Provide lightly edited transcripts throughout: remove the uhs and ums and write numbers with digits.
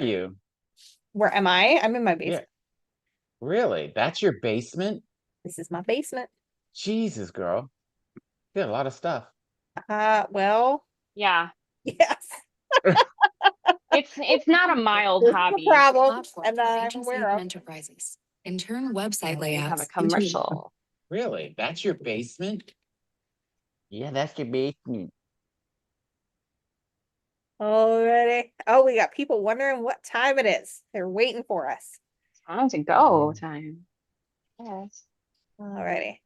you? Where am I? I'm in my Yeah, basement. really? That's your basement? This is my basement. Jesus, girl. You got a lot of stuff. Well, Yeah, yes. it's not a mild This is a hobby. problem, and I'm aware of. Enterprises. Internal website We have a layouts. commercial. Really? That's your basement? Yeah, that's your basement. Already. Oh, we got people wondering what time it is. They're waiting for us. Time to go time. Yes. Alrighty.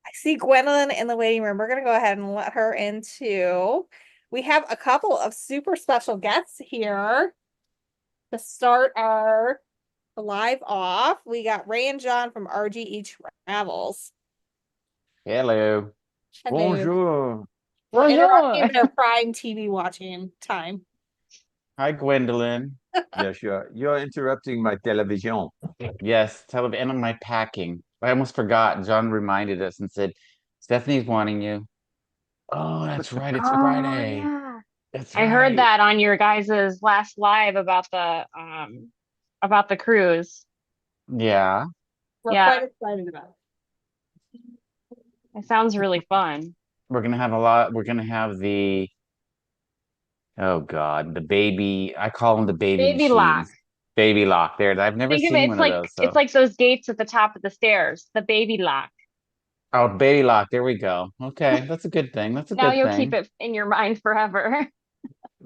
I see Gwendolyn in the waiting room. We're gonna go ahead and let her in too. We have a couple of super special guests here to start our live off. We got Ray and John from RGE Travels. Hello. Hello. Bonjour. Interrupting their prime TV watching time. Hi, Gwendolyn. Yes, you're interrupting my television. Yes, television and my packing. I almost forgot. John reminded us and said, Stephanie's wanting you. Oh, that's right. It's Oh Friday. yeah. That's I heard right. that on your guys' last live about the cruise. Yeah. We're Yeah, quite excited about it sounds really fun. We're gonna have a lot. We're gonna have oh God, the baby. I call them the baby Baby lock. machines. Baby lock. There. I've never Think of it, seen one of those. it's So, like those gates at the top of the stairs, the baby lock. oh, baby lock. There we go. Okay, that's a good thing. That's a Now good you'll keep thing. it in your mind forever.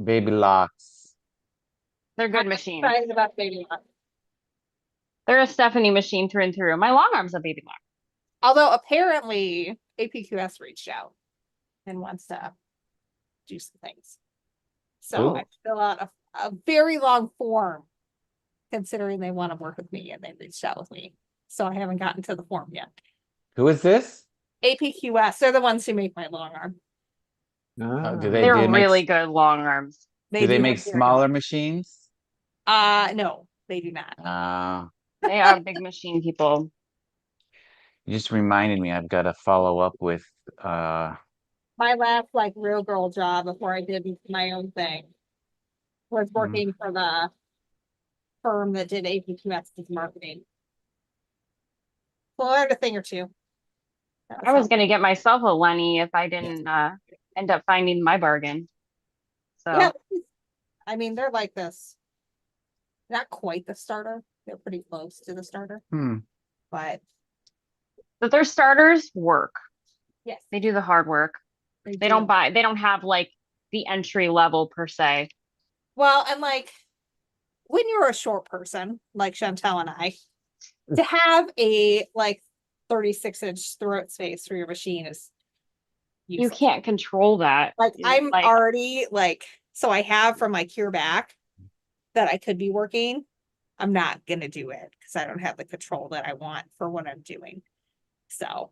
Baby locks. They're it. I'm good machines. excited about Baby Lock. They're a Stephanie machine through and through. My long arm's a baby lock. Although apparently APQS reached out and wants to do some things. So I Ooh, fill out a very long form considering they want to work with me and they reached out with me. So I haven't gotten to the form yet. who is this? APQS, they're the ones who make my long arm. Do Ah, they They're do they make really good long arms. do They they do make have very long. smaller machines? No, they do not. They are big machine people. You just reminded me. I've got to follow up with My last like real girl job before I did my own thing was mm, working for the firm that did APQS's marketing. So I learned a thing or two. That was I was helpful. gonna get myself a Lenny if I didn't end up finding my bargain. Yeah, So I mean they're like this, not quite the starter. They're pretty close to the starter, hmm. but but their starters work. yes, They do the hard work. they They do. they don't have like the entry level per se. Well, and like when you're a short person like Chantel and I, to have a like 36-inch throat space for your machine is You useless. can't control that. Like I'm Like already like, so I have from my cure back that I could be working. I'm not gonna do it because I don't have the control that I want for what I'm doing. So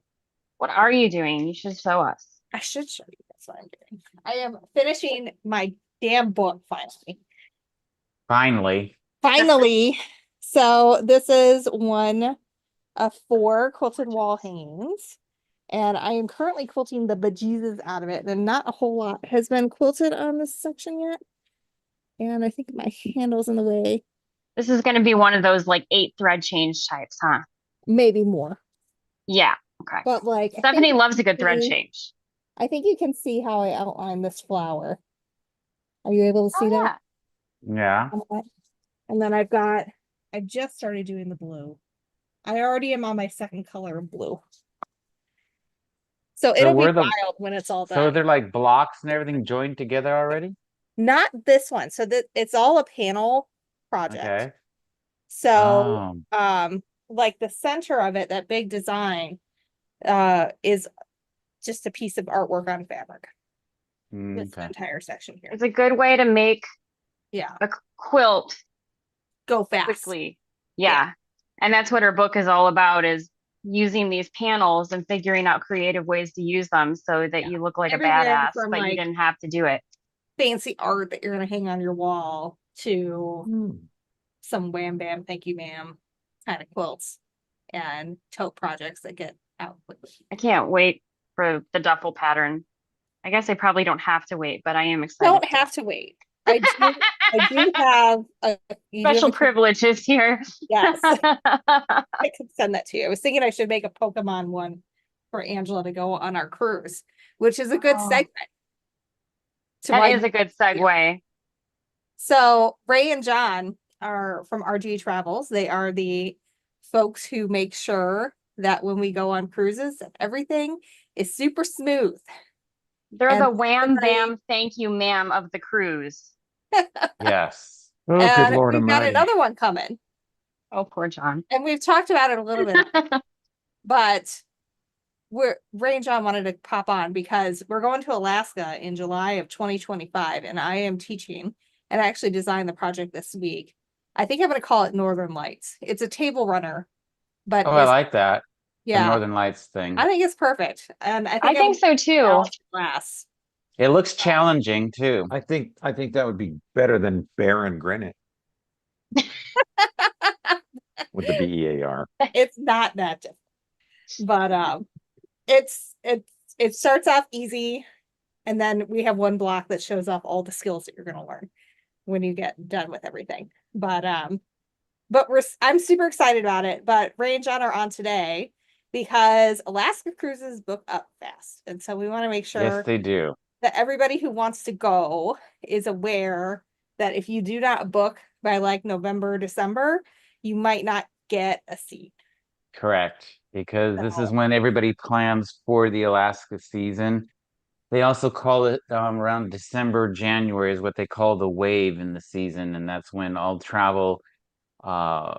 what are you doing? You should show us. I should show you that's what I'm doing. I am finishing my damn book finally. Finally. Finally. So this is one of 4 quilted wall hangings. And I am currently quilting the bejesus out of it. And not a whole lot has been quilted on this section yet. And I think my handle's in the way. This is gonna be one of those like 8 thread change types, huh? Maybe more. Yeah. Okay. But like Stephanie loves a good thread change. I think you can see how I outline this flower. Are you able to see Oh that? Yeah. And then I just started doing the blue. I already am on my second color of blue. So So it'll be we're the wild when it's all so done. they're like blocks and everything joined together already? Not this one. So that it's all a panel project. Okay. So Oh, like the center of it, that big design, is just a piece of artwork on fabric. This okay. entire section here. It's a good way to make Yeah. a quilt Go fast. quickly. Yeah. And that's what her book is all about, is using these panels and figuring out creative ways to use them so that you look like a Everywhere badass, from but you like didn't have to do it. fancy art that you're gonna hang on your wall to Hmm. some wham bam, thank you, ma'am kind of quilts and tote projects that get out quickly. I can't wait for the duffel pattern. I guess I probably don't have to wait, but I am excited. Don't have to wait. I do I do have you do have Special a privileges here. yes. I could send that to you. I was thinking I should make a Pokemon one for Angela to go on our cruise, which is a good Oh, segment to that why. is a good segue. So Ray and John are from RG Travels. They are the folks who make sure that when we go on cruises, that everything is super smooth. They're And the wham bam thank you ma'am of the cruise. Yes. Oh, good and Lord we've got Almighty. another one coming. Oh, poor John. And we've talked about it a little bit, but Ray and John wanted to pop on because we're going to Alaska in July of 2025, and I am teaching and I actually designed the project this week. I think I'm going to call it Northern Lights. It's a table runner, but Oh, I like that. The yeah, Northern Lights thing. I think it's perfect, and I I think think so too. class. It looks challenging too. I think that would be better than Bear and Grin with the BEAR. It's not that different, but it starts off easy, and then we have one block that shows off all the skills that you're going to learn when you get done with everything. But I'm super excited about it. But Ray and John are on today because Alaska cruises book up fast, and so we want to make Yes, sure they do. that everybody who wants to go is aware that if you do not book by like November, December, you might not get a seat. Correct. Because this is So, when everybody plans for the Alaska season. They also call it around December, January is what they call the wave in the season, and that's when all travel uh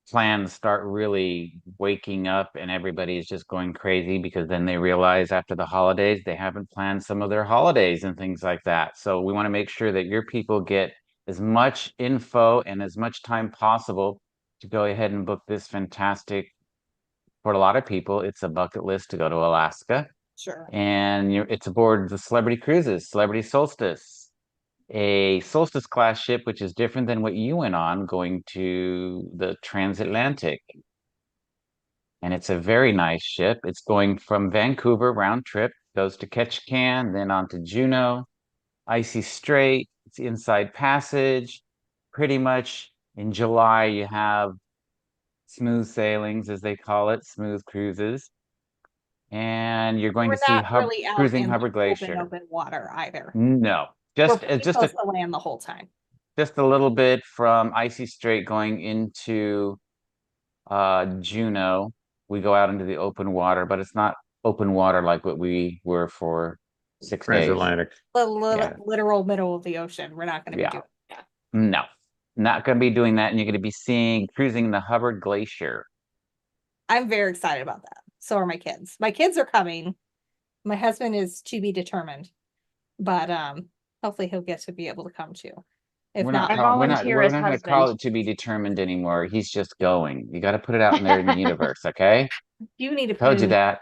plans start really waking up and everybody is just going crazy because then they realize after the holidays they haven't planned some of their holidays and things like that. So we want to make sure that your people get as much info and as much time possible to go ahead and book this fantastic, for a lot of people, it's a bucket list to go to Alaska. sure. And it's aboard the Celebrity Cruises, Celebrity Solstice, a Solstice class ship, which is different than what you went on going to the transatlantic. And it's a very nice ship. It's going from Vancouver round trip, goes to Ketchikan, then on to Juneau, Icy Strait, it's Inside Passage. Pretty much in July, you have smooth sailings, as they call it, smooth cruises. And you're going We're to see not really out cruising in Hubbard the Glacier. open water either. No, We're just pretty just close a to land the whole time. just a little bit from Icy Strait going into Juneau. We go out into the open water, but it's not open water like what we were for 6 days. Transatlantic. The Yeah. literal middle of the ocean. We're not going to be Yeah. doing that. No, not going to be doing that. And you're going to be seeing cruising the Hubbard Glacier. I'm very excited about that. So are my kids. My kids are coming. My husband is to be determined, but hopefully he'll get to be able to come too. If We're not, not I calling, volunteer we're as not going to call husband. it to be determined anymore. He's just going. You got to put it out in there in the universe, okay? you need to put Told you in that.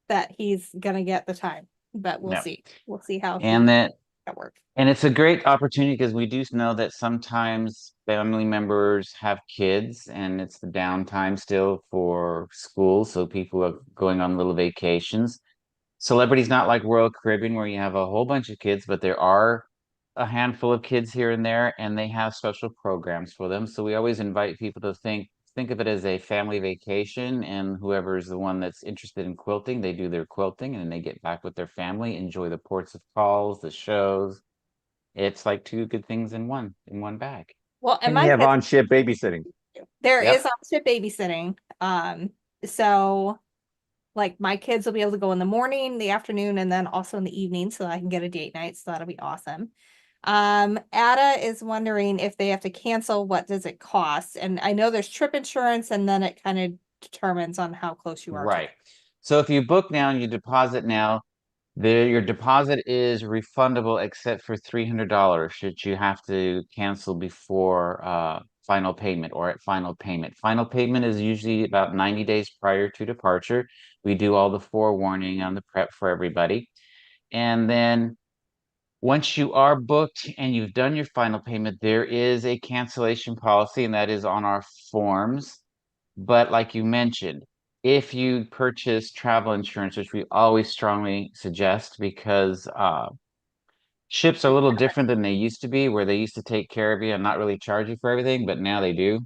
that he's gonna get the time, but we'll No. see. We'll see how And that that works. And it's a great opportunity because we do know that sometimes family members have kids and it's the downtime still for school. So people are going on little vacations. Celebrity's not like Royal Caribbean where you have a whole bunch of kids, but there are a handful of kids here and there, and they have special programs for them. So we always invite people to think of it as a family vacation, and whoever is the one that's interested in quilting, they do their quilting and then they get back with their family, enjoy the ports of calls, the shows. It's like two good things in one bag. Well, and And you my have kids, on-ship babysitting. there Yep. is on-ship babysitting. So like my kids will be able to go in the morning, the afternoon, and then also in the evening, so I can get a date night. So that'll be awesome. Ada is wondering if they have to cancel, what does it cost? And I know there's trip insurance, and then it kind of determines on how close you are to Right. So if you book now and you deposit now, your deposit is refundable except for $300 should you have to cancel before final payment or at final payment. Final payment is usually about 90 days prior to departure. We do all the forewarning on the prep for everybody. And then once you are booked and you've done your final payment, there is a cancellation policy, and that is on our forms. But like you mentioned, if you purchase travel insurance, which we always strongly suggest because Ships are a little different than they used to be, where they used to take care of you and not really charge you for everything, but now they do.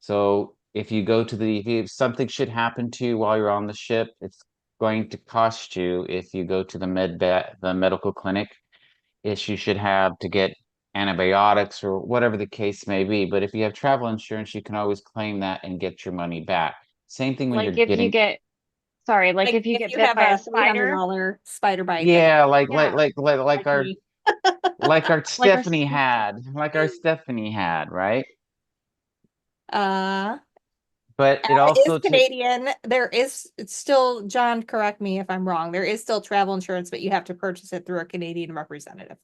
So if you go to if something should happen to you while you're on the ship, it's going to cost you if you go to the medical clinic. Is you should have to get antibiotics or whatever the case may be. But if you have travel insurance, you can always claim that and get your money back. Same thing when Like you're if you getting, get, sorry, like Like if you if get you bit have by a a spider, $300 spider bite, then yeah, yeah, like like me. our like our, Stephanie had, right? Uh, But it Ed is also take Canadian. There is, it's still, John, correct me if I'm wrong. There is still travel insurance, but you have to purchase it through a Canadian representative.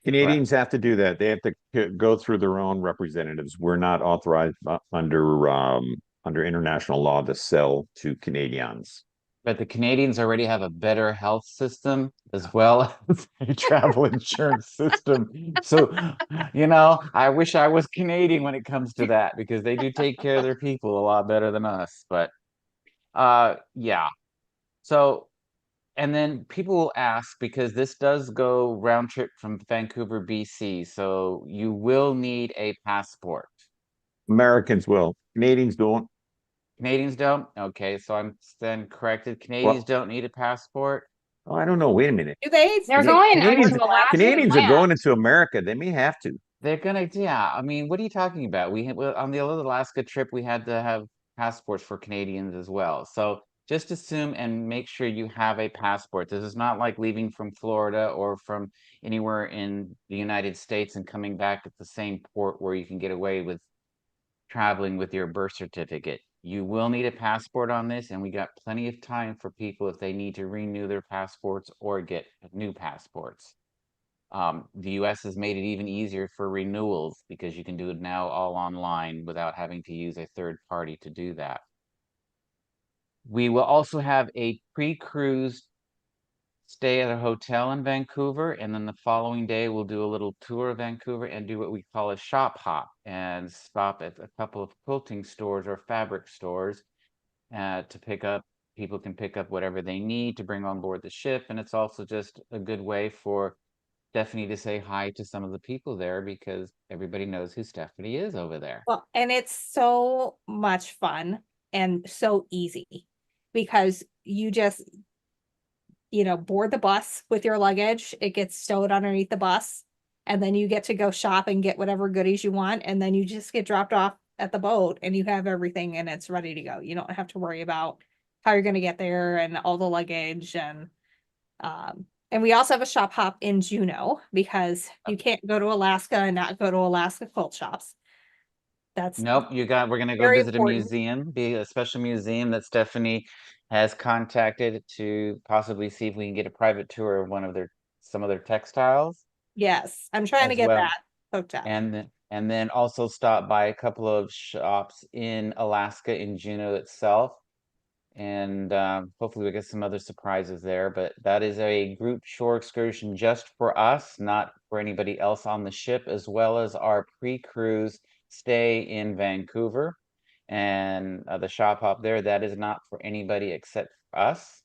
Canadians have to do that. They have to go through their own representatives. We're not authorized under international law to sell to Canadians. but the Canadians already have a better health system as well as a travel insurance system. So, I wish I was Canadian when it comes to that because they do take care of their people a lot better than us. But yeah. So, and then people will ask because this does go round trip from Vancouver, BC. So you will need a passport. Americans will. Canadians don't. Canadians don't? Okay, so I'm then corrected. Canadians Well, don't need a passport. oh, I don't know. Wait a minute. Do they? they're Take going passports Canadians, to in Alaska? Alaskan Canadians are going land. into America. They may have to. They're gonna, yeah. I mean, what are you talking about? On the other Alaska trip, we had to have passports for Canadians as well. So just assume and make sure you have a passport. This is not like leaving from Florida or from anywhere in the United States and coming back at the same port where you can get away with traveling with your birth certificate. You will need a passport on this, and we got plenty of time for people if they need to renew their passports or get new passports. The US has made it even easier for renewals because you can do it now all online without having to use a third party to do that. We will also have a pre-cruise stay at a hotel in Vancouver, and then the following day we'll do a little tour of Vancouver and do what we call a shop hop and stop at a couple of quilting stores or fabric stores to pick up. People can pick up whatever they need to bring on board the ship, and it's also just a good way for Stephanie to say hi to some of the people there because everybody knows who Stephanie is over there. Well, and it's so much fun and so easy because you just, board the bus with your luggage. It gets stowed underneath the bus, and then you get to go shop and get whatever goodies you want, and then you just get dropped off at the boat and you have everything and it's ready to go. You don't have to worry about how you're going to get there and all the luggage and we also have a shop hop in Juneau because you can't go to Alaska and not go to Alaska quilt shops. That's Nope, we're gonna go very visit a important. museum, be a special museum that Stephanie has contacted to possibly see if we can get a private tour of some of their textiles Yes, I'm trying to as get well. that hooked up. And then also stop by a couple of shops in Alaska in Juneau itself. And hopefully we get some other surprises there. But that is a group shore excursion just for us, not for anybody else on the ship, as well as our pre-cruise stay in Vancouver. And the shop hop there, that is not for anybody except for us.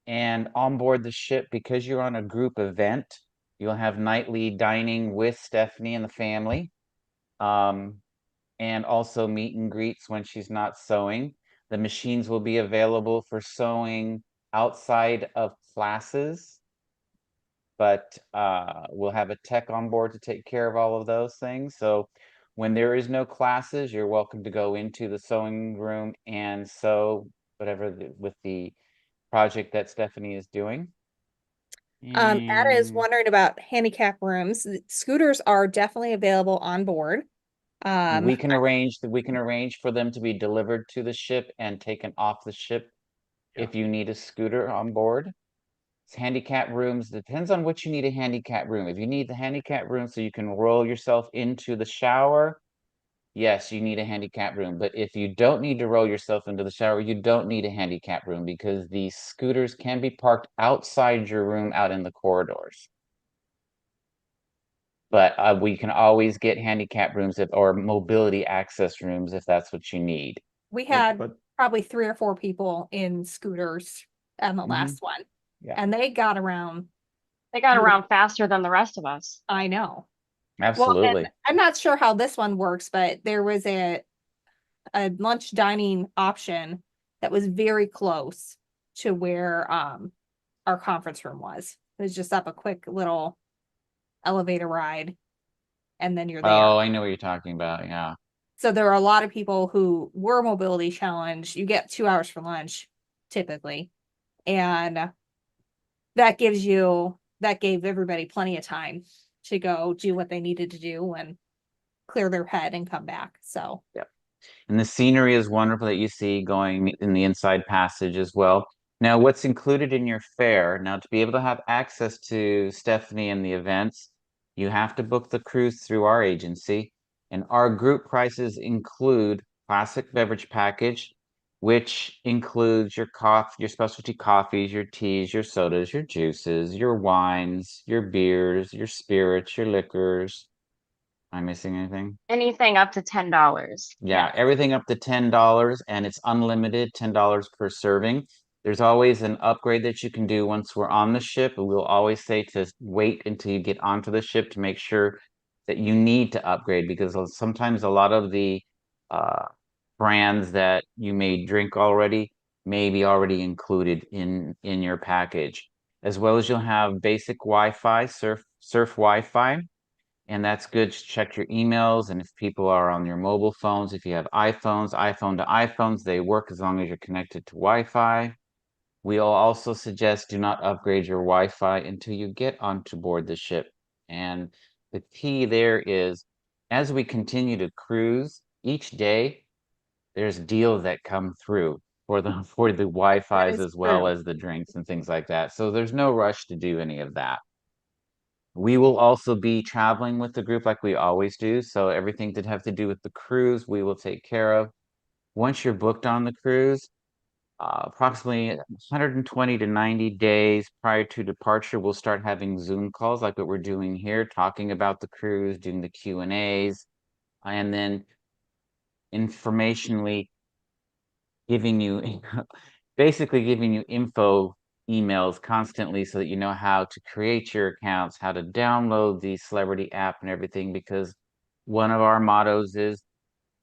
And on board the ship, because you're on a group event, you'll have nightly dining with Stephanie and the family. And also meet and greets when she's not sewing. The machines will be available for sewing outside of classes, but we'll have a tech on board to take care of all of those things. So when there is no classes, you're welcome to go into the sewing room and sew whatever with the project that Stephanie is doing. Ada is And wondering about handicap rooms. Scooters are definitely available on board. we can arrange for them to be delivered to the ship and taken off the ship if you need a scooter on board. It's handicap rooms depends on what you need a handicap room. If you need the handicap room so you can roll yourself into the shower, yes, you need a handicap room. But if you don't need to roll yourself into the shower, you don't need a handicap room because the scooters can be parked outside your room out in the corridors. But we can always get handicap rooms or mobility access rooms if that's what you need. We had But probably 3 or 4 people in scooters on the Mhm. last one, Yeah. and they got around They got around faster than the rest of us. I know. Well, Absolutely. and I'm not sure how this one works, but there was a lunch dining option that was very close to where our conference room was. It was just up a quick little elevator ride, and then you're there. Oh, I know what you're talking about. Yeah. So there are a lot of people who were mobility challenged. You get 2 hours for lunch, typically. And that gave everybody plenty of time to go do what they needed to do and clear their head and come back. So And the scenery is wonderful that you see going in the inside passage as well. Now, what's included in your fare? Now, to be able to have access to Stephanie and the events, you have to book the cruise through our agency. And our group prices include classic beverage package, which includes your coffee, your specialty coffees, your teas, your sodas, your juices, your wines, your beers, your spirits, your liquors. Am I missing anything? Anything up to $10. Yeah, everything up to $10 and it's unlimited, $10 per serving. There's always an upgrade that you can do once we're on the ship. And we'll always say to wait until you get onto the ship to make sure that you need to upgrade because sometimes a lot of the uh, brands that you may drink already may be already included in your package. As well as you'll have basic Wi-Fi, surf Wi-Fi. And that's good to check your emails. And if people are on your mobile phones, if you have iPhones, iPhone to iPhones, they work as long as you're connected to Wi-Fi. We'll also suggest do not upgrade your Wi-Fi until you get onto board the ship. And the key there is, as we continue to cruise, each day there's deals that come through for the Wi-Fi's is as well true. as the drinks and things like that. So there's no rush to do any of that. We will also be traveling with the group like we always do. So everything that have to do with the cruise, we will take care of. Once you're booked on the cruise, approximately 120 to 90 days prior to departure, we'll start having Zoom calls like what we're doing here, talking about the cruise, doing the Q&As, and then informationally giving you basically giving you info emails constantly so that you know how to create your accounts, how to download the Celebrity app and everything, because one of our mottos is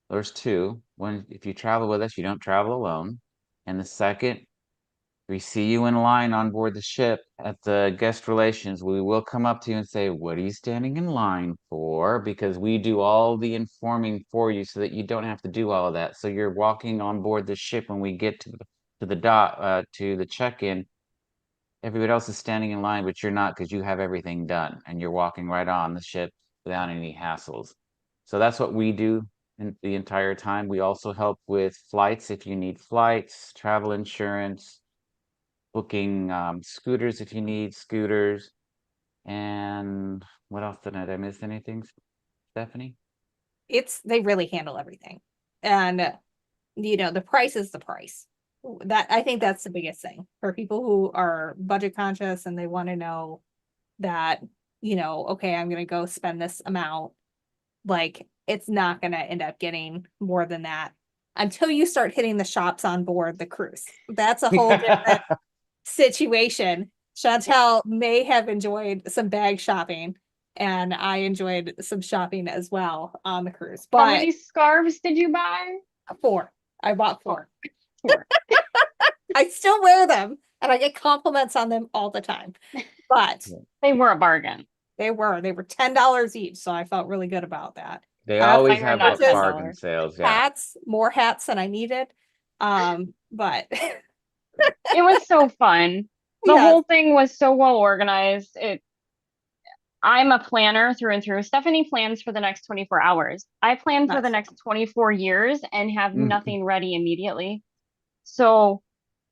there's two. One, if you travel with us, you don't travel alone. And the second, we see you in line on board the ship at the guest relations, we will come up to you and say, what are you standing in line for? Because we do all the informing for you so that you don't have to do all of that. So you're walking on board the ship when we get to the dot to the check-in. Everybody else is standing in line, but you're not because you have everything done and you're walking right on the ship without any hassles. So that's what we do in the entire time. We also help with flights if you need flights, travel insurance, booking scooters if you need scooters. And what else did I miss anything, Stephanie? They really handle everything. And the price is the price. That I think that's the biggest thing for people who are budget conscious and they want to know that, okay, I'm gonna go spend this amount. Like it's not gonna end up getting more than that until you start hitting the shops on board the cruise. That's a whole different situation. Chantel may have enjoyed some bag shopping, and I enjoyed some shopping as well on the cruise. How But many scarves did you buy? 4. I bought 4. 4. I still wear them, and I get compliments on them all the time. But They were a bargain. they were $10 each, so I felt really good about that. They I always Mine were have not those $10. bargain sales. Yeah. more hats than I needed. But It was so fun. The yes, whole thing was so well organized. I'm a planner through and through. Stephanie plans for the next 24 hours. I plan for the Nice. next 24 years and have Mhm. nothing ready immediately. So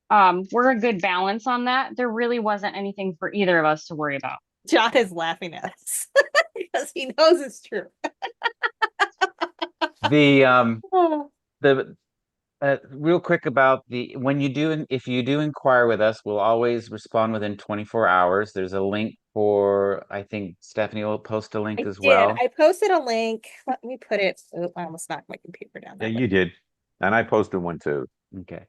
we're a good balance on that. There really wasn't anything for either of us to worry about. John is laughing at us because he knows it's true. The Oh, the real quick about if you do inquire with us, we'll always respond within 24 hours. There's a link for, I think Stephanie will post a link I as did. well. I posted a link. Let me put it. Oh, I almost knocked my computer down. Yeah, That way. you did. And I posted one too. Okay.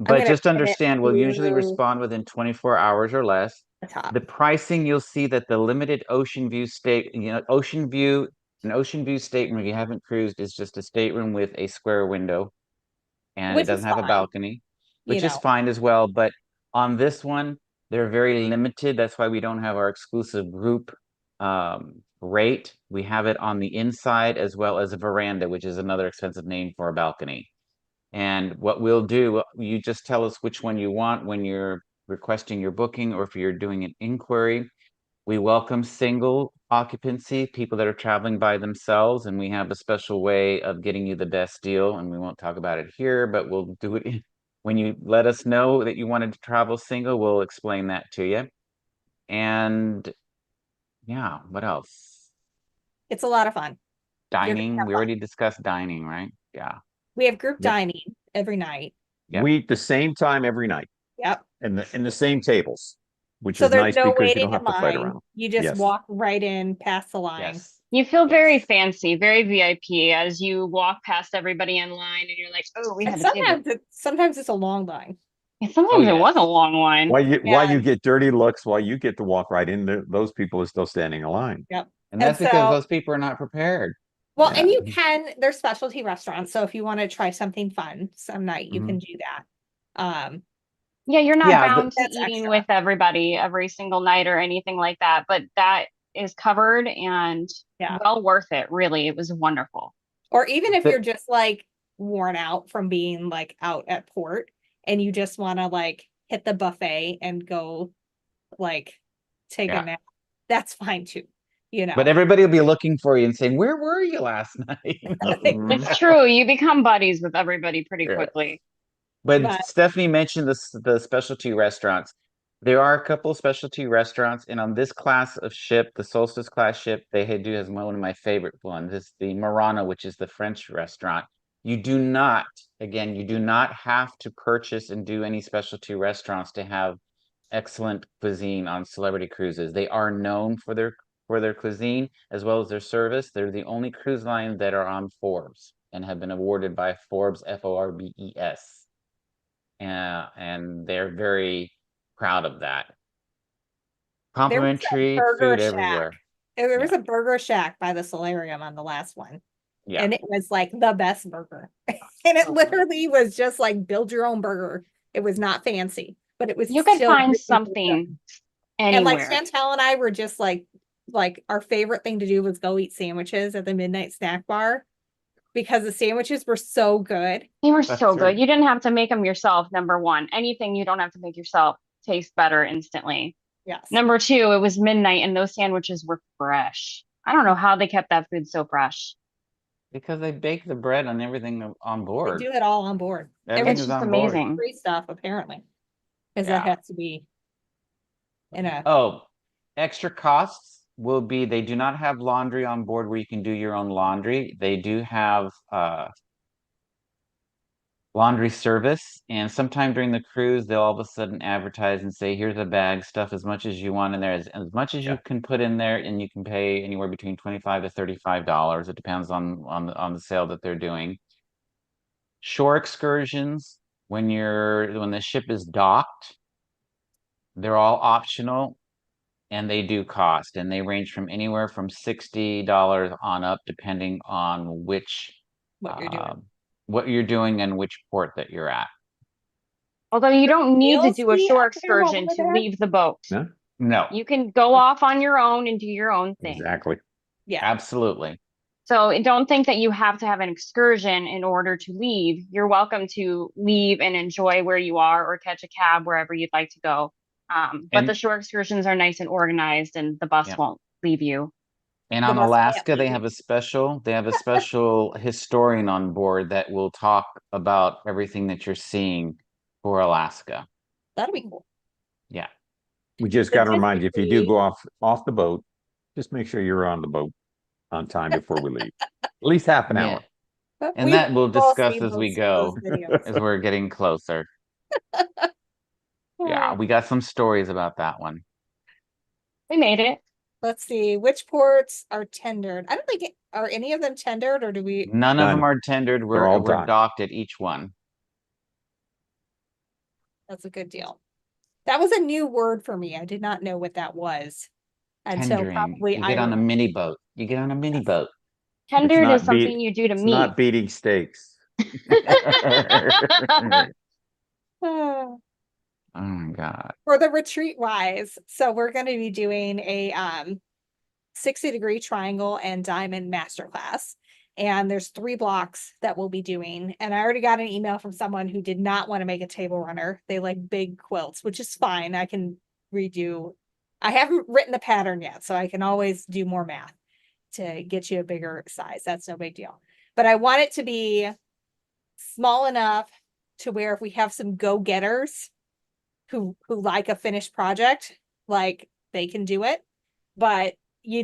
I'm But gonna just pin it understand, we'll usually to- respond within 24 hours or less. The top. The pricing, you'll see that the limited Ocean View an Ocean View stateroom, if you haven't cruised, is just a stateroom with a square window. And it Which is doesn't have a fine, balcony, you which is know. fine as well. But on this one, they're very limited. That's why we don't have our exclusive group rate. We have it on the inside as well as a veranda, which is another expensive name for a balcony. And what we'll do, you just tell us which one you want when you're requesting your booking or if you're doing an inquiry. We welcome single occupancy, people that are traveling by themselves, and we have a special way of getting you the best deal. And we won't talk about it here, but we'll do it when you let us know that you wanted to travel single, we'll explain that to you. And yeah, what else? It's a lot of fun. You're gonna Dining. have We fun. already discussed dining, right? Yeah. We have group Yep. dining every night. Yep. We eat the same time every night Yep. and the same tables, which So is there's nice no because you waiting don't in have to fight line. around. You just Yes. walk right in past the line. Yes. You feel very Yes. fancy, very VIP as you walk past everybody in line and you're like, oh, we And have a table. sometimes it's a long line. And sometimes it was a yes. long line. Why you And- get dirty looks, while you get to walk right in there, those people are still standing in line. Yep. And that's because so- those people are not prepared. Well, Yeah. and you can, there's specialty restaurants. So if you want to try something fun some night, you Mm-hmm. can do that. Yeah, you're not Yeah, bound to that's eating extra. with everybody every single night or anything like that, but that is covered and Yeah. well worth it, really. It was wonderful. Or even if The- you're just like worn out from being like out at port and you just want to like hit the buffet and go like take Yeah. a nap, that's fine too. You know, But everybody will be looking for you and saying, "Where were you last night?" It's true. You become buddies with everybody pretty Yeah. quickly. But But- Stephanie mentioned the specialty restaurants. There are a couple of specialty restaurants, and on this class of ship, the Solstice class ship, has one of my favorite ones. It's the Murano, which is the French restaurant. You do not have to purchase and do any specialty restaurants to have excellent cuisine on celebrity cruises. They are known for their cuisine as well as their service. They're the only cruise line that are on Forbes and have been awarded by Forbes, Forbes. And they're very proud of that. Complimentary burger food shack. everywhere. there was a burger shack by the solarium on the last one. Yeah. And it was like the best burger. And it literally was just like build your own burger. It was not fancy, but it was You can still find really something good. And like anywhere. Chantel and I were just like our favorite thing to do was go eat sandwiches at the midnight snack bar because the sandwiches were so good. They were That's so true. good. You didn't have to make them yourself, number one. Anything you don't have to make yourself tastes better instantly. Yes. Number two, it was midnight and those sandwiches were fresh. I don't know how they kept that food so fresh. Because they bake the bread and everything on They board. do it all on board. Everything It's is just on board. amazing. Free stuff apparently. Because Yeah. that has to be in a Oh, extra costs will be they do not have laundry on board where you can do your own laundry. They do have laundry service, and sometime during the cruise, they'll all of a sudden advertise and say, "Here's a bag, stuff as much as you want in there, as much as you can put in there, and you can pay anywhere between $25 to $35. It depends on the sale that they're doing." Shore excursions, when the ship is docked, they're all optional. And they do cost, and they range from anywhere from $60 on up, depending on what you're doing and which port that you're at. Although you don't need to meals do a fee shore up there while excursion we're to there? leave the boat. No? No, You can go off on your own and do your own thing. Exactly. yeah. absolutely. So don't think that you have to have an excursion in order to leave. You're welcome to leave and enjoy where you are or catch a cab wherever you'd like to go. But And- the shore excursions are nice and organized and the bus Yeah. won't leave you. And The on bus Alaska, can't they leave. have a special historian on board that will talk about everything that you're seeing for Alaska. That'll be cool. Yeah. We just So got to remind you, if you do typically- go off the boat, just make sure you're on the boat on time before we leave. At least half an hour. And that we'll We've all discuss seen as we those go, videos. as we're getting closer. Yeah, we got some stories about that one. We made it. Let's see, which ports are tendered? I don't think, are any of them tendered or do we? None of them None. are tendered. They're all We're docked. docked at each one. That's a good deal. That was a new word for me. I did not know what that was until Tendering. probably You get on a Ireland. mini boat. You get on a mini boat. Tendered is something you do to It's meat. not beating steaks. Oh, Oh my God. for the retreat wise, so we're going to be doing a 60-degree triangle and diamond masterclass. And there's 3 blocks that we'll be doing. And I already got an email from someone who did not want to make a table runner. They like big quilts, which is fine. I can redo. I haven't written the pattern yet, so I can always do more math to get you a bigger size. That's no big deal. But I want it to be small enough to where if we have some go-getters who like a finished project, like they can do it. But you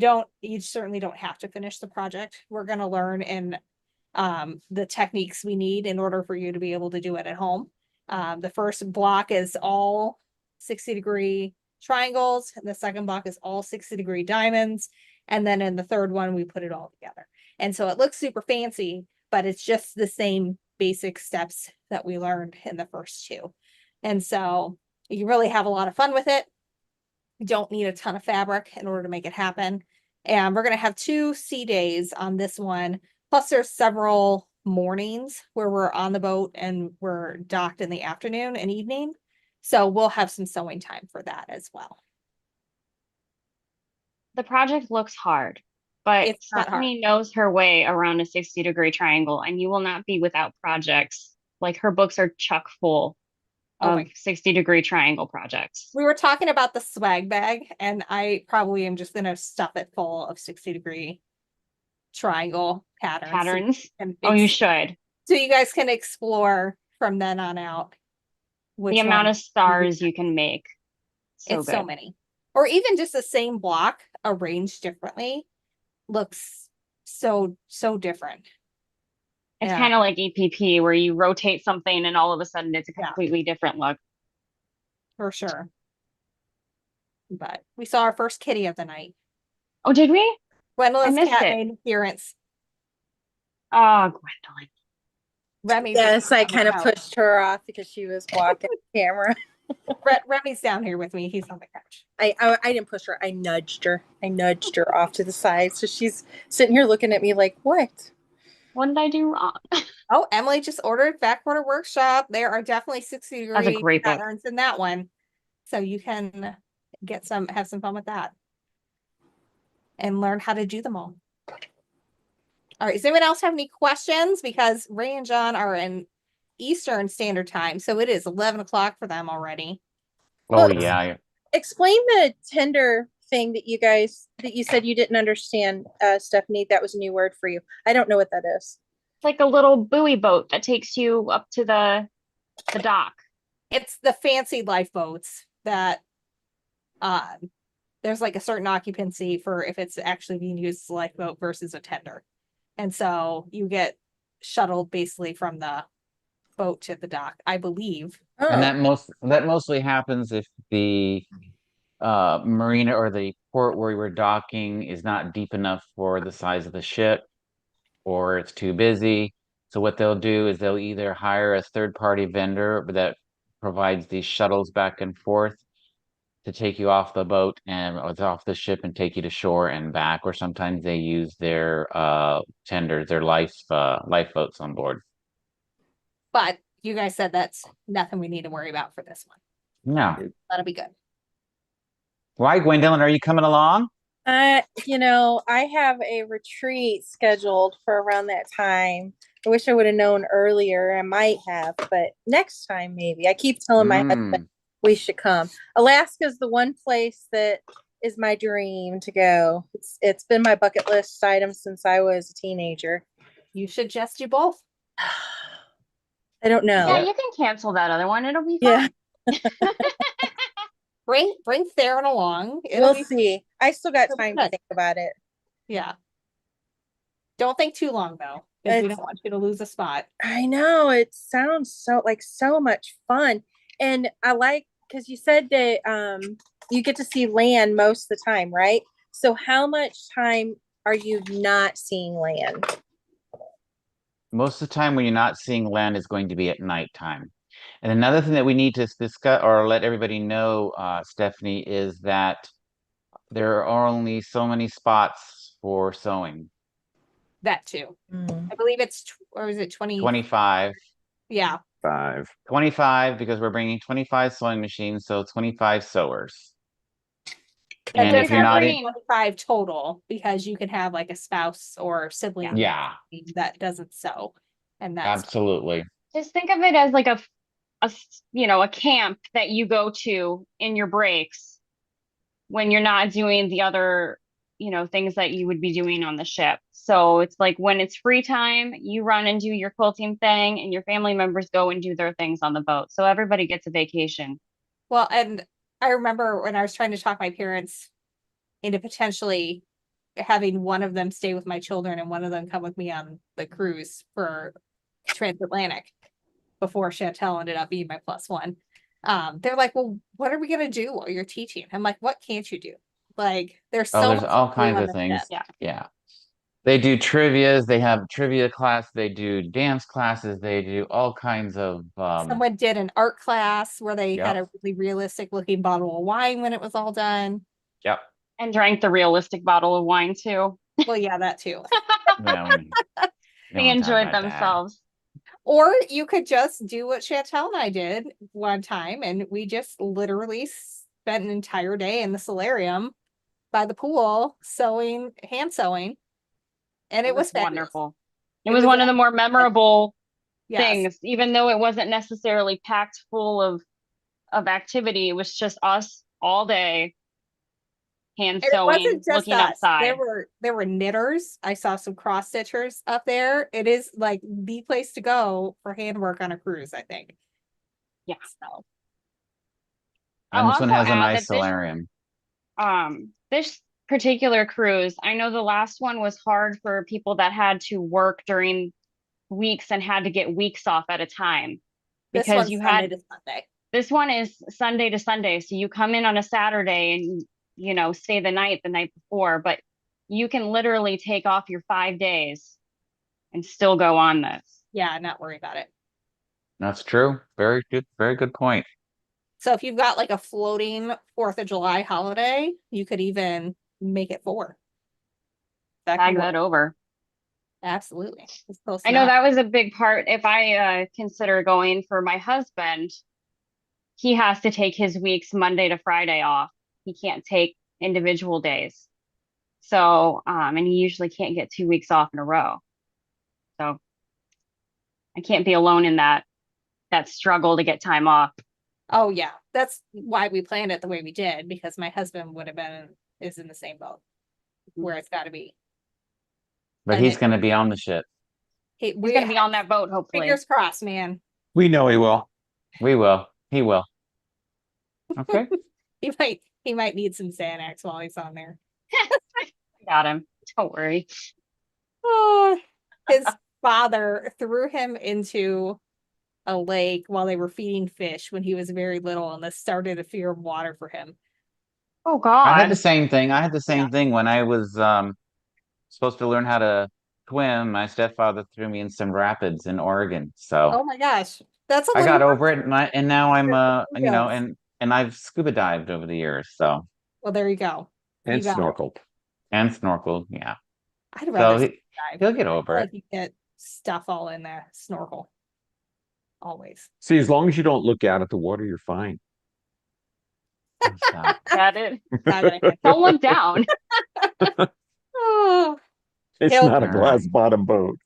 certainly don't have to finish the project. We're going to learn in the techniques we need in order for you to be able to do it at home. The first block is all 60-degree triangles, and the second block is all 60-degree diamonds. And then in the third one, we put it all together. And so it looks super fancy, but it's just the same basic steps that we learned in the first 2. And so you really have a lot of fun with it. You don't need a ton of fabric in order to make it happen. And we're going to have 2 sea days on this one. Plus there's several mornings where we're on the boat and we're docked in the afternoon and evening. So we'll have some sewing time for that as well. The project looks hard, but It's not hard. Stephanie knows her way around a 60-degree triangle, and you will not be without projects. Like her books are chock full Oh of my, 60-degree triangle projects. we were talking about the swag bag, and I probably am just going to stuff it full of 60-degree triangle patterns. Patterns. And Oh, you should. so you guys can explore from then on out which The amount one of stars you can make. So it's good. so many. Or even just the same block arranged differently looks so different. It's Yeah. kind of like EPP where you rotate something and all of a sudden it's a Yeah. completely different look. For sure. But we saw our first kitty of the night. Oh, did we? Gwendolyn's missed cat it. made an appearance. Oh, Gwendolyn. Remy's Yes, I on the kind of couch. pushed her off because she was blocking the camera. Remy's down here with me. He's on the couch. I didn't push her. I nudged her. I nudged her off to the side. So she's sitting here looking at me like, what? What did I do wrong? Oh, Emily just ordered Backwater Workshop. There are definitely 60-degree That's a great book. patterns in that one. So you can have some fun with that. And learn how to do them all. All right, does anyone else have any questions? Because Ray and John are in Eastern Standard Time, so it is 11 o'clock for them already. Oh Well, yeah. Explain the tender thing that you said you didn't understand, Stephanie. That was a new word for you. I don't know what that is. It's like a little buoy boat that takes you up to the dock. It's the fancy lifeboats that there's like a certain occupancy for if it's actually being used as a lifeboat versus a tender. And so you get shuttled basically from the boat to the dock, I believe. And Oh, that mostly happens if the marina or the port where we're docking is not deep enough for the size of the ship, or it's too busy. So what they'll do is they'll either hire a third-party vendor that provides these shuttles back and forth to take you off the boat and or off the ship and take you to shore and back, or sometimes they use their tenders, their lifeboats on board. But you guys said that's nothing we need to worry about for this one. No. That'll be good. Why, Gwendolyn, are you coming along? I have a retreat scheduled for around that time. I wish I would have known earlier. I might have, but next time maybe. I keep telling my husband we should come. Alaska is the one place that is my dream to go. It's been my bucket list item since I was a teenager. You should just do both. I don't know. Yeah, you can cancel that other one. It'll be Yeah. fine. Bring Theron along. It'll We'll be see. I still got it'll be time to good. think about it. Yeah. Don't think too long though, because we It's- don't want you to lose a spot. I know it sounds so much fun. And I like because you said that you get to see land most of the time, right? So how much time are you not seeing land? Most of the time when you're not seeing land is going to be at nighttime. And another thing that we need to discuss or let everybody know, Stephanie, is that there are only so many spots for sewing. That too. Mm. I believe it's, or is it 20? 25. Yeah. 25 because we're bringing 25 sewing machines, so 25 sewers. That And does if you're have not like in, 25 total because you can have like a spouse or sibling yeah, that doesn't sew. And that's absolutely. Just think of it as like a camp that you go to in your breaks when you're not doing the other, things that you would be doing on the ship. So it's like when it's free time, you run and do your quilting thing, and your family members go and do their things on the boat. So everybody gets a vacation. well, and I remember when I was trying to talk my parents into potentially having one of them stay with my children and one of them come with me on the cruise for transatlantic before Chantel ended up being my plus one. They're like, well, what are we gonna do while you're teaching? I'm like, what can't you do? Like, there's Oh, so there's much all to do kinds on of the things. ship. Yeah. Yeah. They do trivias, they have trivia class, they do dance classes, they do all kinds of Someone did an art class where they had yep, a really realistic looking bottle of wine when it was all done. yep. And drank the realistic bottle of wine too. Well, yeah, that too. Well, we They don't talk enjoyed about that. themselves. Or you could just do what Chantel and I did one time, and we just literally spent an entire day in the solarium by the pool sewing, hand sewing, and it was fabulous. Wonderful. It It was was one of the more memorable yes, things, even though it wasn't necessarily packed full of activity. It was just us all day, hand and it sewing, wasn't just looking us. outside. There were knitters. I saw some cross stitchers up there. It is like the place to go for handwork on a cruise, I think. Yeah. So I'll And this one also has a add nice that this solarium. this particular cruise, I know the last one was hard for people that had to work during weeks and had to get weeks off at a time this because one's you Sunday had to Sunday. this one is Sunday to Sunday. So you come in on a Saturday and stay the night before, but you can literally take off your 5 days and still go on this. Yeah, not worry about it. That's true. Very good point. So if you've got like a floating 4th of July holiday, you could even make it 4. That could Tag work. that over. Absolutely. It's close I know enough. that was a big part. If I consider going for my husband, he has to take his weeks Monday to Friday off. He can't take individual days. So, and he usually can't get 2 weeks off in a row. So I can't be alone in that struggle to get time off. Oh yeah. That's why we planned it the way we did, because my husband would have is in the same boat where it's gotta be. But And he's it- going to be on the ship. He's gonna be on that boat, hopefully. fingers crossed, man. We know he will. We will. He will. Okay. He might need some Xanax while he's on there. Got him. Don't worry. Oh, his father threw him into a lake while they were feeding fish when he was very little, and this started a fear of water for him. Oh I had the God. same thing. I had the same thing when I was supposed to learn how to swim. My stepfather threw me in some rapids in Oregon. So Oh my gosh. That's a I little got over it and now I'm Yes. and I've scuba dived over the years, so Well, there you go. And You got it. snorkeled. and snorkeled, yeah. I'd So rather dive. he'll get I over feel it. like you get stuff all in the snorkel. Always. See, as long as you don't look out at the water, you're fine. Oh, stop. Got it. Not gonna happen. Don't look down. Oh, It's He'll- not a All glass right. bottom boat.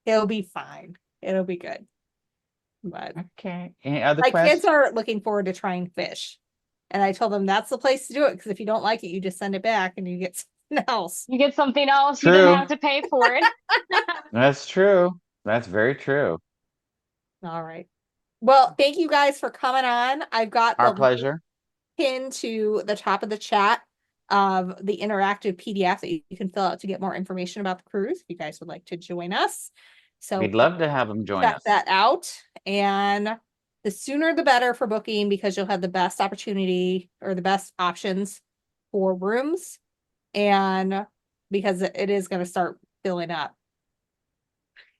it'll be fine. It'll be good. But Okay. Any other my questions? kids are looking forward to trying fish. And I told them that's the place to do it, because if you don't like it, you just send it back and you get something else. You get something else. You True. didn't have to pay for it. That's true. That's very true. All right. Well, thank you guys for coming on. I've got Our the pleasure. pin to the top of the chat of the interactive PDF that you can fill out to get more information about the cruise if you guys would like to join us. So We'd love to have them join check us. that out. And the sooner the better for booking, because you'll have the best opportunity or the best options for rooms. And because it is going to start filling up.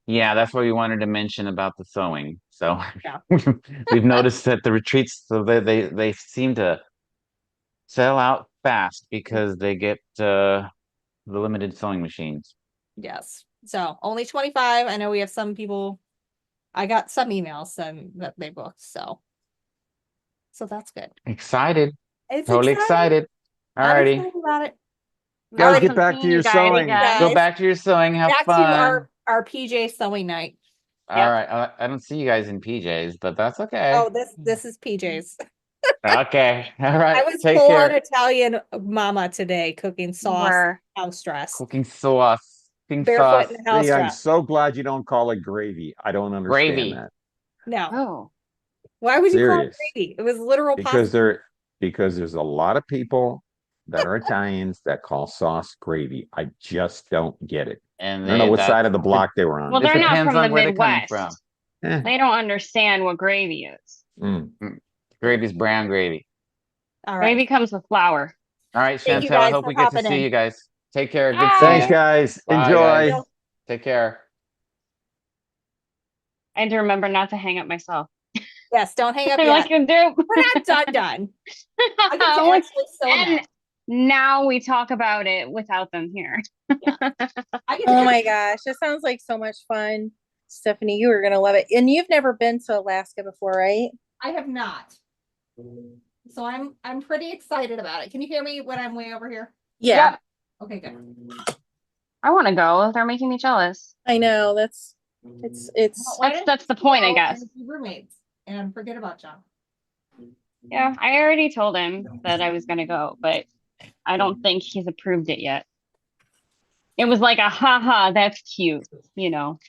Yeah, that's what we wanted to mention about the sewing. So Yeah. we've noticed that the retreats, so they seem to sell out fast because they get the limited sewing machines. Yes. So only 25. I know we have some people. I got some emails and that they booked. So that's good. Excited, It's totally exciting. excited. I'm Alrighty, excited about it. All Guys, right. get Awesome back to seeing your you guys sewing. again. go Guys, back to your sewing, have back to fun. our PJ sewing night. All Yep. right, I don't see you guys in PJs, but that's okay. Oh, this is PJs. Okay, all I right, was take full on care. Italian mama today, cooking sauce, We're house dress, Cooking barefoot sauce, in the house See, I'm dress. so glad you don't call it gravy. I don't understand gravy. that. No, oh, why would you call it Serious. gravy? It was literal Because pasta. there's a lot of people that are Italians that call sauce gravy. I just don't get it. And I don't know what that side of the block they were well, on. it they're not depends from the on where they're coming from. Midwest. Eh, They don't understand what gravy is. mm. Gravy's brown gravy. All right. Gravy comes with flour. All right, Thank you Chantel, I guys hope for we get to popping see in. you guys. Take care. Good Bye. seeing Thanks, you. guys. Bye, guys. Enjoy. Take care. I had to remember not to hang up myself. Yes, don't hang up I yet. like you do. We're not done. I get to actually sew And now. now we talk about it without them here. I get to Oh act- my gosh, that sounds like so much fun. Stephanie, you are gonna love it. And you've never been to Alaska before, right? I have not. So I'm pretty excited about it. Can you hear me when I'm way over here? Yeah, Yep. Okay, good. I want to go. They're making me jealous. I know. That's it's Why That's don't that's the you point, I go guess. and be roommates and forget about John. Yeah, I already told him that I was gonna go, but I don't think he's approved it yet. It was like a haha, that's cute, you know.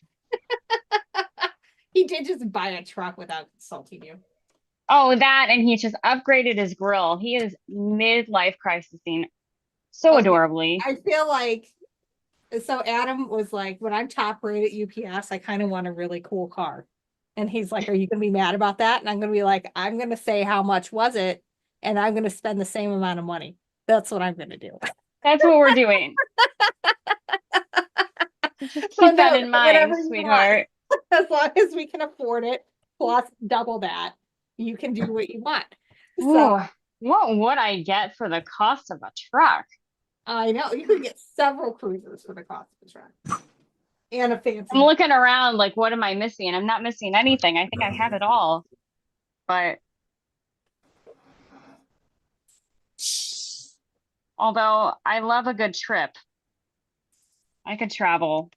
He did just buy a truck without consulting you. Oh, that, and he just upgraded his grill. He is midlife crisising so Okay. adorably. I feel like so Adam was like, when I'm top rated at UPS, I kind of want a really cool car. And he's like, are you gonna be mad about that? And I'm gonna be like, I'm gonna say how much was it, and I'm gonna spend the same amount of money. That's what I'm gonna do. That's what we're doing. Just So keep that no, in mind, whatever you want. sweetheart. As long as we can afford it, plus double that, you can do what you want. So Ooh, what would I get for the cost of a truck? I know you could get several cruisers for the cost of a truck and a fancy. I'm looking around like, what am I missing? I'm not missing anything. I think I have it all. But although I love a good trip, I could travel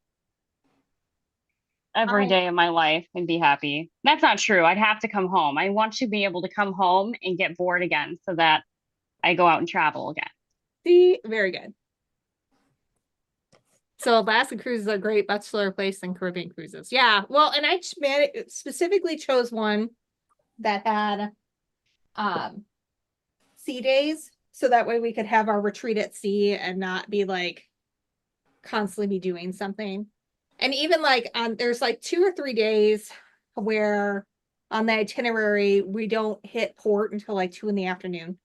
every day of my life and be happy. That's not true. I'd have to come home. I want to be able to come home and get bored again so that I go out and travel again. See, very good. So Alaska cruises are great, much slower place than Caribbean cruises. Yeah, well, and I specifically chose one that had sea days, so that way we could have our retreat at sea and not be like constantly be doing something. And even like there's like 2 or 3 days where on the itinerary we don't hit port until like 2 in the afternoon.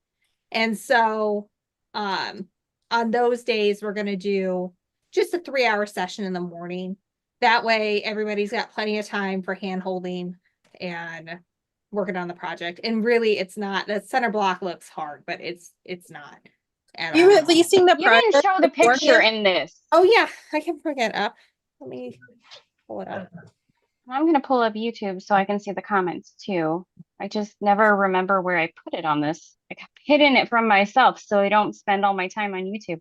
And so on those days we're gonna do just a 3-hour session in the morning. That way everybody's got plenty of time for hand holding and working on the project. And really it's not, the center block looks hard, but it's not. you at least seen the You didn't project show the picture beforehand? in this. Oh yeah, I can bring it up. Let me pull it up. I'm gonna pull up YouTube so I can see the comments too. I just never remember where I put it on this. I kept hidden it from myself so I don't spend all my time on YouTube.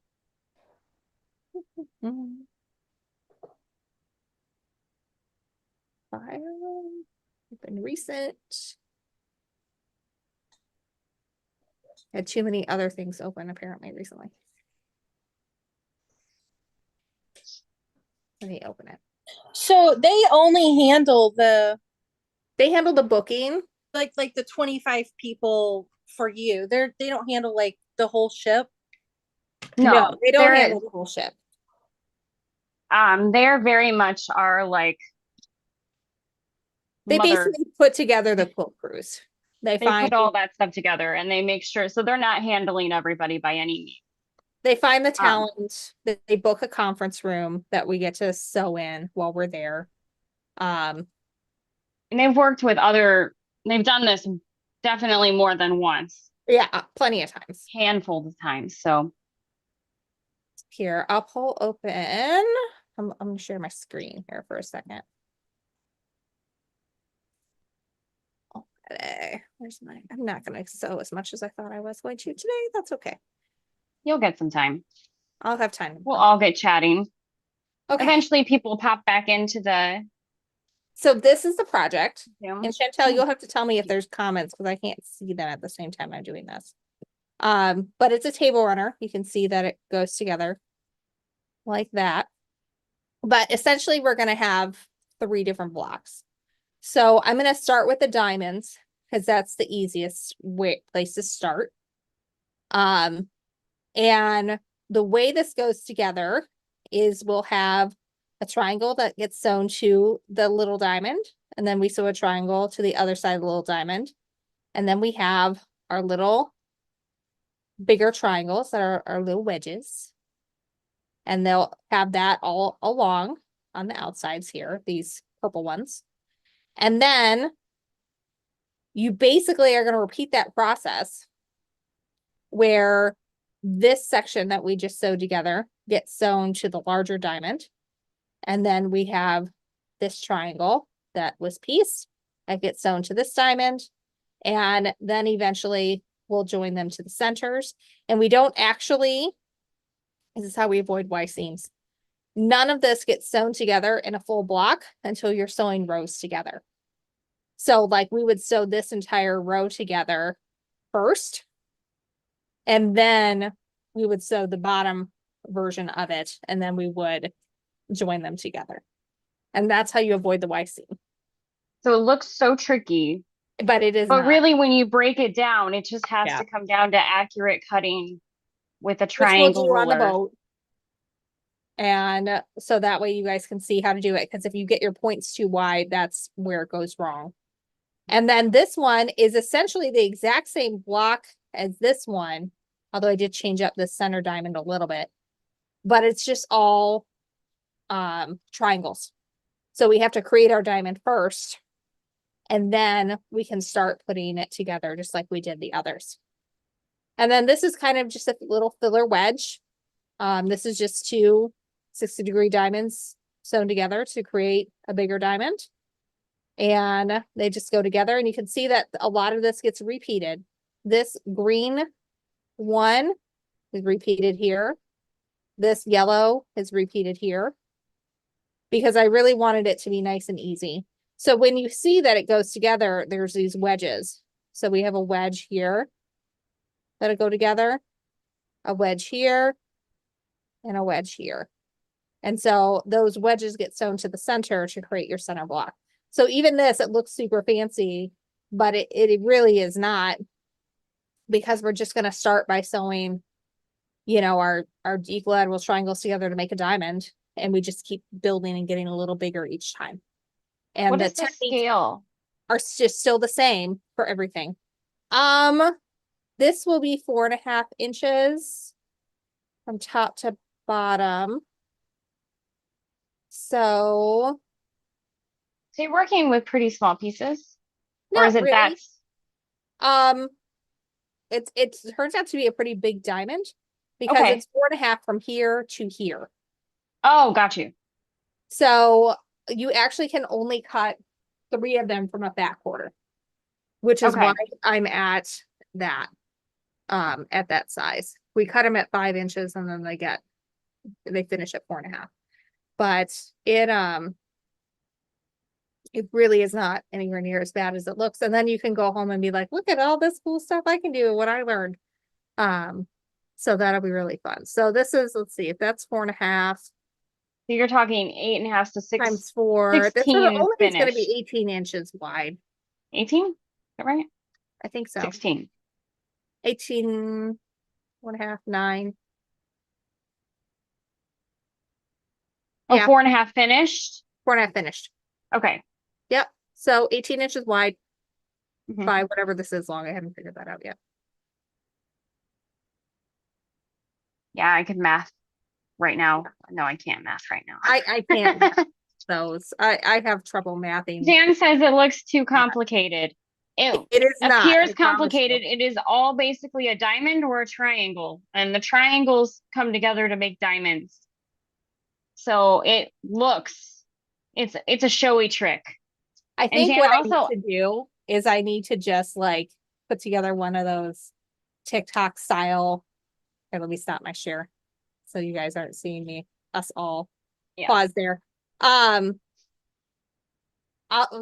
File, open recent. Had too many other things open apparently recently. Let me open it. So they only handle They handle the booking. like the 25 people for you. They don't handle like the whole ship. No, they don't there handle is. the whole ship. They're very much our like They mother. basically put together the quilt cruise. They They find put all that stuff together and they make sure so they're not handling everybody by any means. they find the talent, they book a conference room that we get to sew in while we're there. Um, And they've done this definitely more than once, yeah, plenty of times. handful of times. So Here, I'll pull open. I'm gonna share my screen here for a second. Okay, where's my? I'm not gonna sew as much as I thought I was going to today. That's okay. you'll get some time. I'll have time. We'll all get chatting. Okay. Eventually people pop back into the So this is the project. Zoom. And Chantel, you'll have to tell me if there's comments because I can't see them at the same time I'm doing this. But it's a table runner. You can see that it goes together like that. But essentially we're gonna have 3 different blocks. So I'm gonna start with the diamonds because that's the easiest place to start. And the way this goes together is we'll have a triangle that gets sewn to the little diamond, and then we sew a triangle to the other side of the little diamond. And then we have our little bigger triangles that are our little wedges. And they'll have that all along on the outsides here, these purple ones. And then you basically are going to repeat that process where this section that we just sewed together gets sewn to the larger diamond. And then we have this triangle that was pieced that gets sewn to this diamond. And then eventually we'll join them to the centers. And we don't actually, this is how we avoid Y seams. None of this gets sewn together in a full block until you're sewing rows together. So like we would sew this entire row together first, and then we would sew the bottom version of it, and then we would join them together. And that's how you avoid the Y seam. So it looks so tricky. But it is But not. really, when you break it down, it just has Yeah. to come down to accurate cutting with a Which we'll triangle do on the ruler. boat. And so that way you guys can see how to do it. Because if you get your points too wide, that's where it goes wrong. And then this one is essentially the exact same block as this one. Although I did change up the center diamond a little bit. But it's just all triangles. So we have to create our diamond first. And then we can start putting it together just like we did the others. And then this is kind of just a little filler wedge. This is just 2 60-degree diamonds sewn together to create a bigger diamond. And they just go together, and you can see that a lot of this gets repeated. This green one is repeated here. This yellow is repeated here because I really wanted it to be nice and easy. So when you see that it goes together, there's these wedges. So we have a wedge here that'll go together, a wedge here, and a wedge here. And so those wedges get sewn to the center to create your center block. So even this, it looks super fancy, but it really is not, because we're just going to start by sewing, you know, our equilateral triangles together to make a diamond. And we just keep building and getting a little bigger each time. And What the is the techniques scale? are just still the same for everything. This will be 4.5 inches from top to bottom. So So you're working with pretty small pieces? Or not is it really. that's It turns out to be a pretty big diamond because okay? it's 4.5 from here to here. Oh, got you. So you actually can only cut 3 of them from a fat quarter, which is Okay. why I'm at that size. We cut them at 5 inches and then they finish at 4.5. But it really is not anywhere near as bad as it looks. And then you can go home and be like, look at all this cool stuff I can do, what I learned. So that'll be really fun. So this is, let's see, if that's 4.5 So you're talking 8.5 to 6 times 4, this 16 only is going to finished. be 18 inches wide. 18? Is that right? I think so. 16. 18, 1.5, 9. Oh, Yeah. 4.5 finished? 4.5 finished. Okay. Yep. So 18 inches wide Mhm. by whatever this is long. I haven't figured that out yet. Yeah, I could math right now. No, I can't math right now. I can't. those. I have trouble mathing. Dan says it looks too complicated. It It is not, appears I promise you. complicated. It is all basically a diamond or a triangle, and the triangles come together to make diamonds. So it looks, it's a showy trick. I And think Jan what I also, need to do is I need to just like put together one of those TikTok style. Here, let me stop my share. So you guys aren't seeing me, us all. Yeah. Pause there.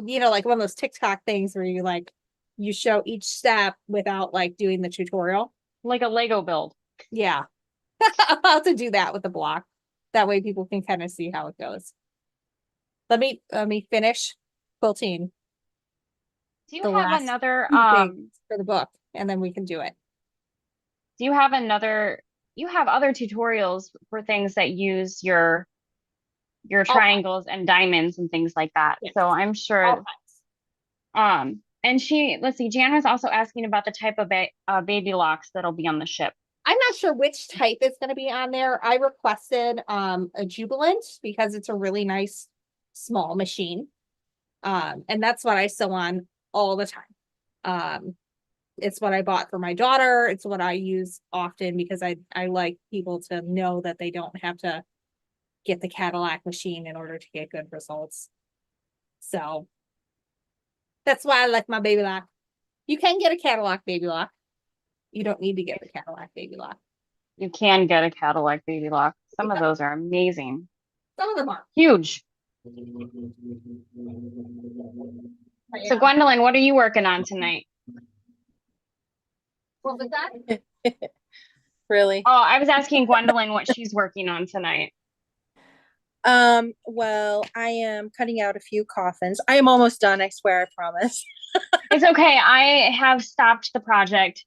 You know, like one of those TikTok things where you show each step without like doing the tutorial. like a Lego build. Yeah. I'll have to do that with the block. That way people can kind of see how it goes. Let me finish quilting Do you the have last another, few things for the book, and then we can do it. do you have you have other tutorials for things that use your triangles and diamonds and things like that. Yes. So I'm All sure, kinds. and let's see, Jan was also asking about the type of baby locks that'll be on the ship. I'm not sure which type is going to be on there. I requested a Jubilant because it's a really nice small machine. And that's what I sew on all the time. It's what I bought for my daughter. It's what I use often because I like people to know that they don't have to get the Cadillac machine in order to get good results. So that's why I like my baby lock. You can get a Cadillac baby lock. You don't need to get the Cadillac baby lock. You can get a Cadillac baby lock. Some of Yeah. those are amazing. Some of them are. Huge. So Gwendolyn, what are you working on tonight? What was that? Really? Oh, I was asking Gwendolyn what she's working on tonight. Well, I am cutting out a few coffins. I am almost done, I swear, I promise. It's okay. I have stopped the project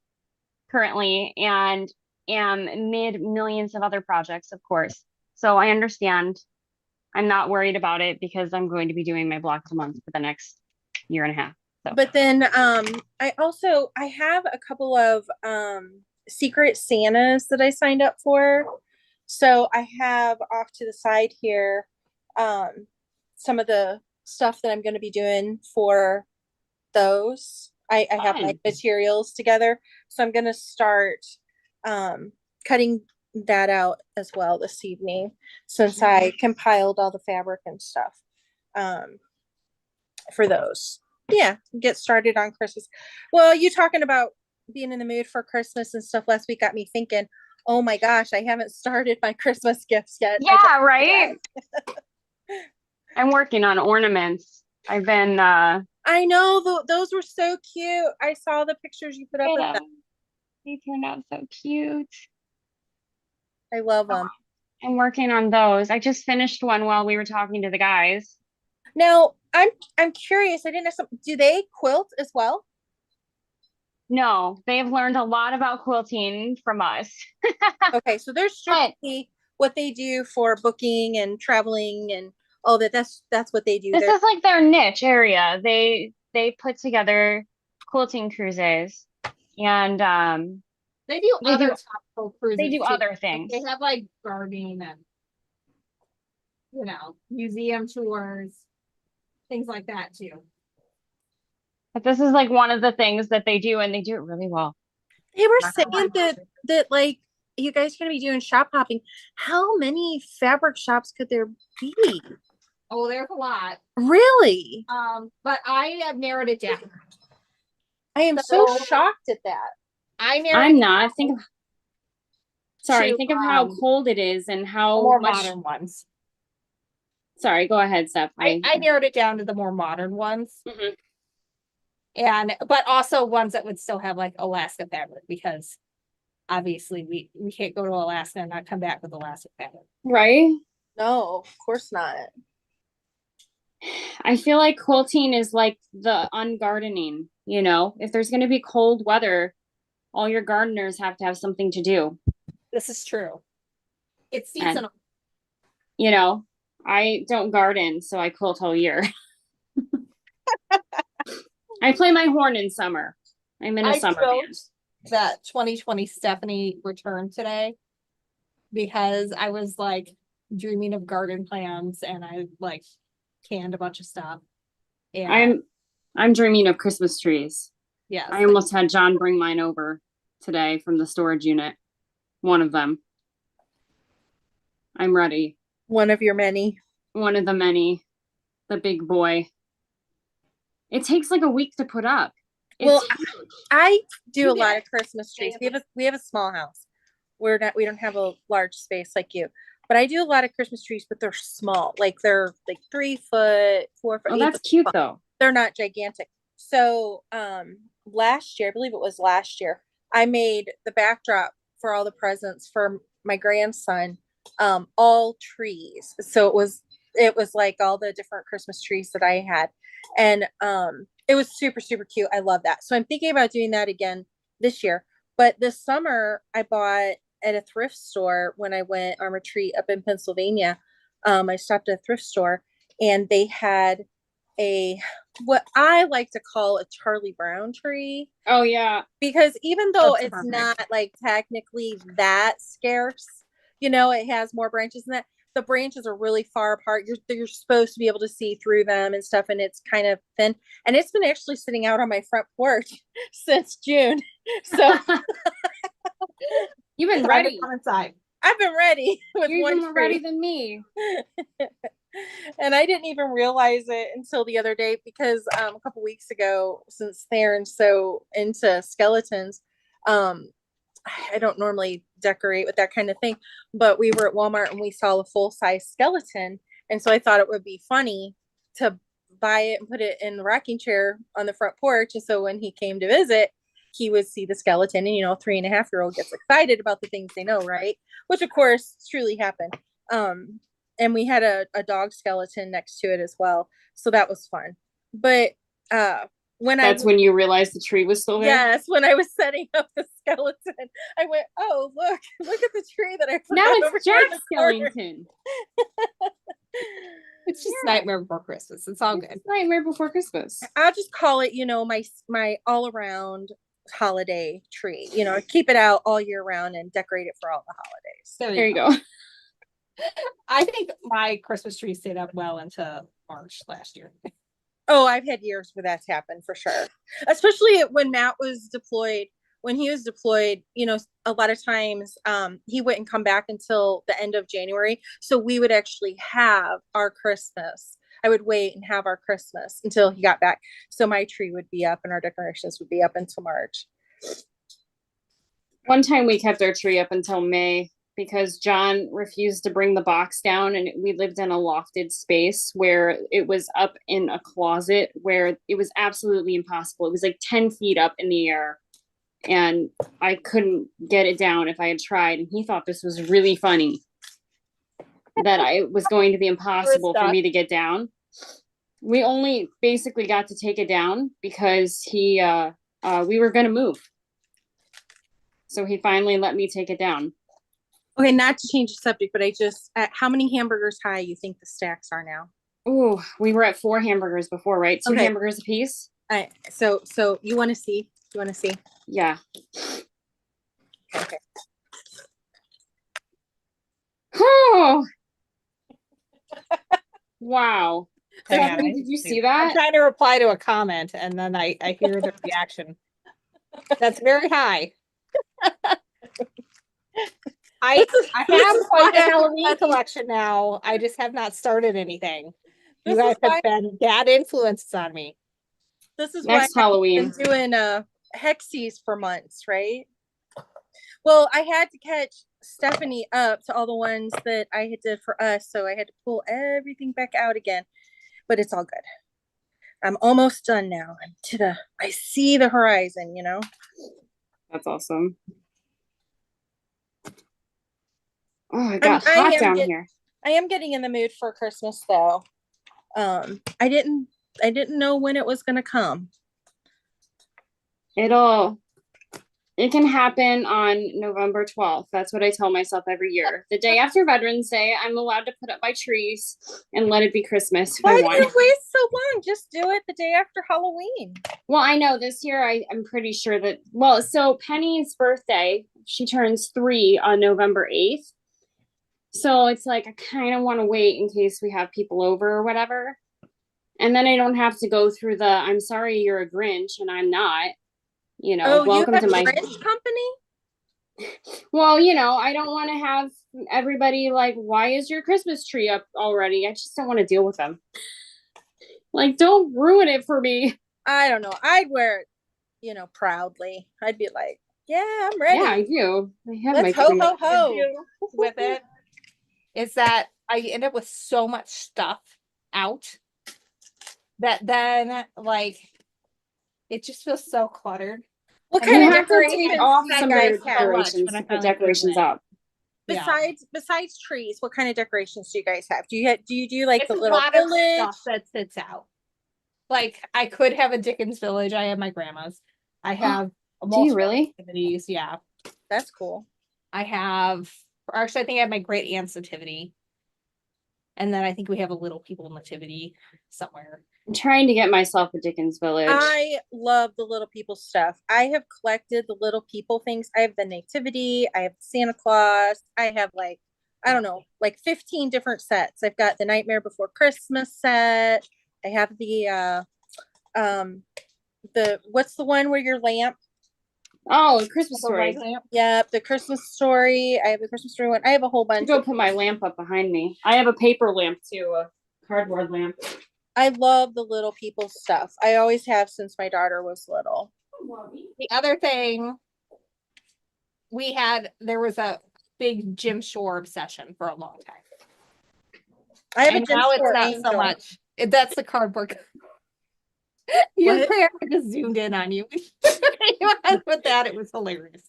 currently and am mid millions of other projects, of course. So I understand. I'm not worried about it because I'm going to be doing my blocks a month for the next year and a half. So. But then I have a couple of secret Santas that I signed up for. So I have off to the side here some of the stuff that I'm going to be doing for those. I have my Fun. materials together. So I'm going to start cutting that out as well this evening since I compiled all the fabric and stuff for those. Yeah, get started on Christmas. Well, you talking about being in the mood for Christmas and stuff last week got me thinking, oh my gosh, I haven't started my Christmas gifts yet. Yeah, right. I'm working on ornaments. I've been I know those were so cute. I saw the pictures you put up of them. they turned out so cute. I love them. I'm working on those. I just finished one while we were talking to the guys. Now, I'm curious. I didn't know something. Do they quilt as well? No, they've learned a lot about quilting from us. Okay, so they're strictly what they do for booking and traveling and all that. That's what they do. This is like their niche area. They put together quilting cruises and They do They other do- tropical cruises. they do too. other Like, things. they have like gardening and museum tours, things like that too. But this is like one of the things that they do and they do it really well. They were Not saying gonna that like you guys are gonna be doing shop hopping. How many fabric shops could there be? Oh, there's a lot. Really? But I have narrowed it down. I am so So- shocked at that. I narrowed I'm it not. Think to, of how cold it is and the how more much. modern ones. Sorry, go ahead, Steph. I narrowed it down to the more modern ones. Mhm. But also ones that would still have like Alaska fabric because obviously we can't go to Alaska and not come back with Alaska fabric. Right? No, of course not. I feel like quilting is like the ungardening, you know? If there's going to be cold weather, all your gardeners have to have something to do. This is true. It's And- seasonal. You know, I don't garden, so I quilt all year. I play my horn in summer. I'm in a I summer wrote band. that 2020 Stephanie returned today because I was like dreaming of garden plans and I like canned a bunch of stuff. And I'm dreaming of Christmas trees. yes, I almost had John bring mine over today from the storage unit. One of them. I'm ready. One of your many. One of the many. The big boy. It takes like a week to put up. Well, It's huge. I do a lot of Christmas trees. We have a small house. We don't have a large space like you. But I do a lot of Christmas trees, but they're small. Like they're like 3 foot, 4 foot. Oh, 8 that's foot cute tall. though. They're not gigantic. So last year, I believe it was last year, I made the backdrop for all the presents for my grandson, all trees. So it was like all the different Christmas trees that I had. And it was super, super cute. I love that. So I'm thinking about doing that again this year. But this summer I bought at a thrift store when I went on retreat up in Pennsylvania. I stopped at a thrift store and they had what I like to call a Charlie Brown tree. Oh yeah. Because even though That's it's perfect. not like technically that scarce, it has more branches than that. The branches are really far apart. You're supposed to be able to see through them and stuff, and it's kind of thin. And it's been actually sitting out on my front porch since June. So You've been time ready. to come inside. I've been ready with You're one even more tree. ready than me. And I didn't even realize it until the other day because a couple weeks ago, since Theron's so into skeletons, I don't normally decorate with that kind of thing, but we were at Walmart and we saw a full-size skeleton, and so I thought it would be funny to buy it and put it in the rocking chair on the front porch, and so when he came to visit, he would see the skeleton, and 3.5-year-old gets excited about the things they know, right? Which of course truly happened. And we had a dog skeleton next to it as well, so that was fun. But when you realized the tree was still there. yes, when I was setting up the skeleton, I went, "Oh, look at the tree that I forgot Now over it's here in Jack the corner." Skellington. It's just Nightmare Before Christmas. It's all good. It's Nightmare Before Christmas. I'll just call it, my all around holiday tree. Keep it out all year round and decorate it for all the holidays. There you go. I think my Christmas tree stayed up well into March last year. Oh, I've had years where that's happened for sure. Especially when Matt was deployed. When he was deployed, a lot of times he wouldn't come back until the end of January. So we would actually have our Christmas. I would wait and have our Christmas until he got back. So my tree would be up and our decorations would be up until March. One time we kept our tree up until May because John refused to bring the box down, and we lived in a lofted space where it was up in a closet where it was absolutely impossible. It was like 10 feet up in the air, and I couldn't get it down if I had tried. And he thought this was really funny, that it was going to be impossible for me to get down. We only basically got to take it down because we were going to move. So he finally let me take it down. Okay, not to change the subject, but how many hamburgers high you think the stacks are now? Oh, we were at 4 hamburgers before, right? 2 Okay. hamburgers a piece. So you want to see? You want to see? Yeah. Okay. Oh. Wow. Hang on, Stephanie, did you see I'm that? trying to reply to a comment and then I hear the reaction. That's very high. I have quite a Halloween collection now. I just have not started anything. You guys have been bad influences on me. This is Next why Halloween. I've been doing Hexies for months, right? Well, I had to catch Stephanie up to all the ones that I had did for us, so I had to pull everything back out again. But it's all good. I'm almost done now. I see the horizon, That's awesome. Oh, it got hot down here. I am getting in the mood for Christmas though. I didn't know when it was gonna come. It can happen on November 12th. That's what I tell myself every year. The day after Veterans Day, I'm allowed to put up my trees and let it be Christmas if I Why want. do you wait so long? Just do it the day after Halloween. Well, I know this year I'm pretty sure that, so Penny's birthday, she turns 3 on November 8th. So it's like, I kind of want to wait in case we have people over or whatever. And then I don't have to go through the I'm sorry you're a Grinch and I'm not, Oh, you welcome have to my Grinch company? well, I don't want to have everybody like, why is your Christmas tree up already? I just don't want to deal with them. Like, don't ruin it for me. I don't know. I'd wear it, proudly. I'd be like, yeah, I'm ready. Yeah, I do. I have my Let's ho tree. ho ho. do with it is that I end up with so much stuff out that then like it just feels so cluttered. What And kind You of then have to decorations take do off you some of guys your have? decorations when I to put finally do decorations it. up. Yeah. Besides trees, what kind of decorations do you guys have? Do you do like It's the a little lot of village? stuff that sits out. Like I could have a Dickens village. I have my grandma's. I have Do you multiple really? activities. Yeah. That's cool. I have actually I think I have my great aunt's nativity. And then I think we have a little people nativity somewhere. I'm trying to get myself a Dickens Village. I love the little people stuff. I have collected the little people things. I have the nativity, I have Santa Claus, I have like, I don't know, like 15 different sets. I've got the Nightmare Before Christmas set. I have the what's the one where your lamp? Oh, a Christmas The story. light lamp. Yep, the Christmas story. I have the Christmas story one. I have a whole I bunch go of put my lamp up behind me. I have a paper lamp too, a cardboard lamp. I love the little people stuff. I always have since my daughter was little. The other thing there was a big Jim Shore obsession for a long time. I have a And Jim now it's Shore not angel. so much. That's the cardboard. Your What? parent just zoomed in on you. You had with that, it was hilarious.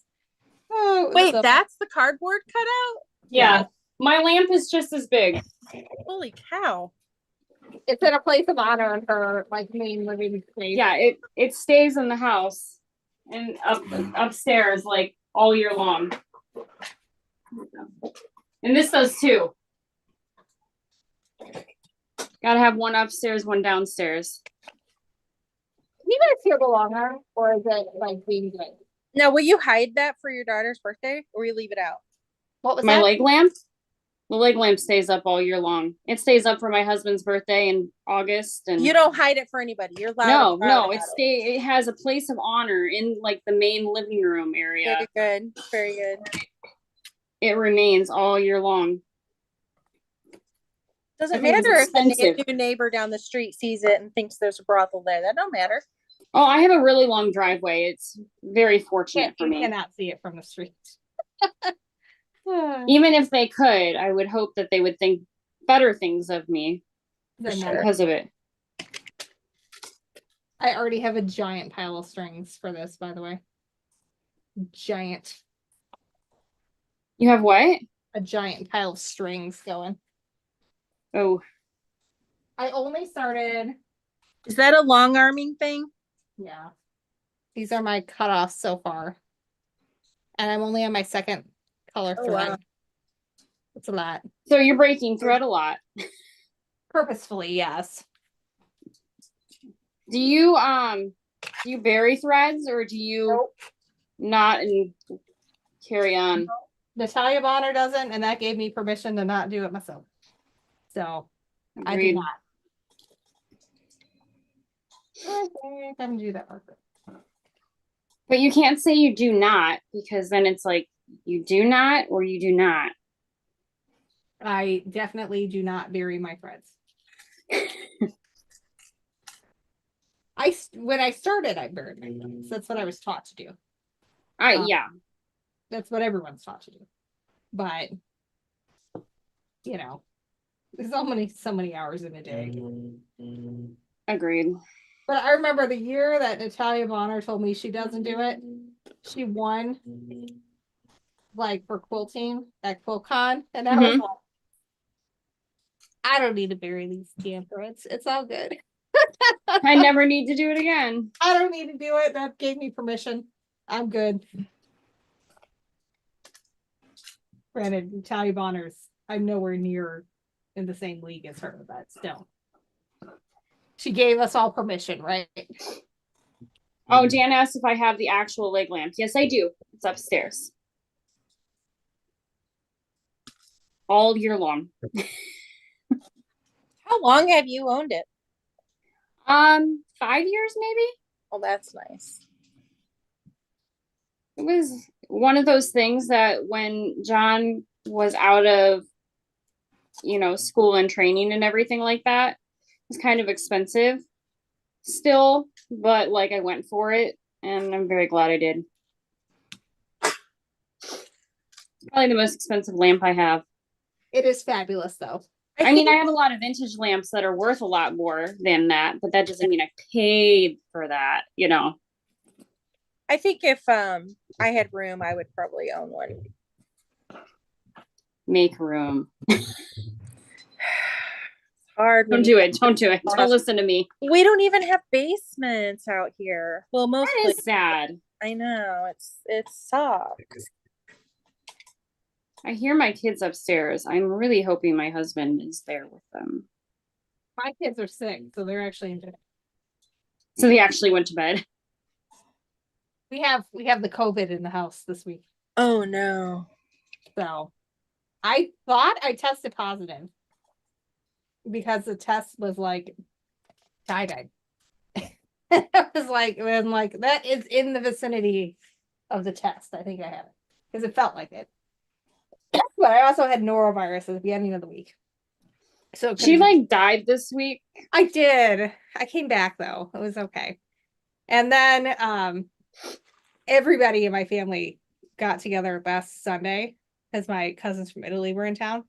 Oh, it was Wait, so- that's the cardboard cutout? Yeah, my lamp is just as big. Holy cow. it's in a place of honor in her like main living space. Yeah, it stays in the house and upstairs like all year long. And this does too. Gotta have one upstairs, one downstairs. Do you guys feel the longer, or is it like being good? Now, will you hide that for your daughter's birthday or will you leave it out? What was My that? leg lamp? The leg lamp stays up all year long. It stays up for my husband's birthday in August. And You don't hide it for anybody. You're loud. and proud no, about it has a place of honor in like the main living room area. Very good. Very good. It remains all year long. Doesn't I think it's matter if the expensive. new neighbor down the street sees it and thinks there's a brothel there. That don't matter. Oh, I have a really long driveway. It's very fortunate for You me. cannot see it from the street. Even if they could, I would hope that they would think better things of me Sure. because of it. I already have a giant pile of strings for this, by the way. Giant. You have what? A giant pile of strings going. Oh, I only started. Is that a long arming thing? Yeah. These are my cutoffs so far. And I'm only on my second color Oh, thread. wow. It's a lot. so you're breaking thread a lot. Purposefully, yes. Do you bury threads or do you Nope. not and carry on? Natalia Bonner doesn't, and that gave me permission to not do it myself. So I did Agreed. not. Okay, I'm gonna do that part. But you can't say you do not because then it's like you do not or you do not. I definitely do not bury my threads. When I started, I buried my threads. That's what I was taught to do. Yeah. That's what everyone's taught to do. But there's so many hours in a day. Agreed. But I remember the year that Natalia Bonner told me she doesn't do it. She won like for quilting at QuiltCon, and I was like, I don't need to bury these damn threads. It's all good. I never need to do it again. I don't need to do it. That gave me permission. I'm good. Granted, Natalia Bonner's, I'm nowhere near in the same league as her, but still. She gave us all permission, right? Oh, Dan asked if I have the actual leg lamp. Yes, I do. It's upstairs. All year long. How long have you owned it? 5 years maybe. Oh, that's nice. It was one of those things that when John was out of, school and training and everything like that, it was kind of expensive still, but like I went for it and I'm very glad I did. Probably the most expensive lamp I have. It is fabulous though. I mean, I have a lot of vintage lamps that are worth a lot more than that, but that doesn't mean I paid for that, I think if I had room, I would probably own one. Make room. Hard. Don't do it. Don't do it. Don't listen to me. We don't even have basements out here. Well, That mostly. is sad. I know it sucks. I hear my kids upstairs. I'm really hoping my husband is there with them. My kids are sick, so they're actually in bed. So they actually went to bed. We have the COVID in the house this week. Oh no. So I thought I tested positive because the test was like tie-dye. I was like, that is in the vicinity of the test. I think I have it because it felt like it. But I also had norovirus at the beginning of the week. So She like died this week. I did. I came back though. It was okay. And then everybody in my family got together last Sunday because my cousins from Italy were in town.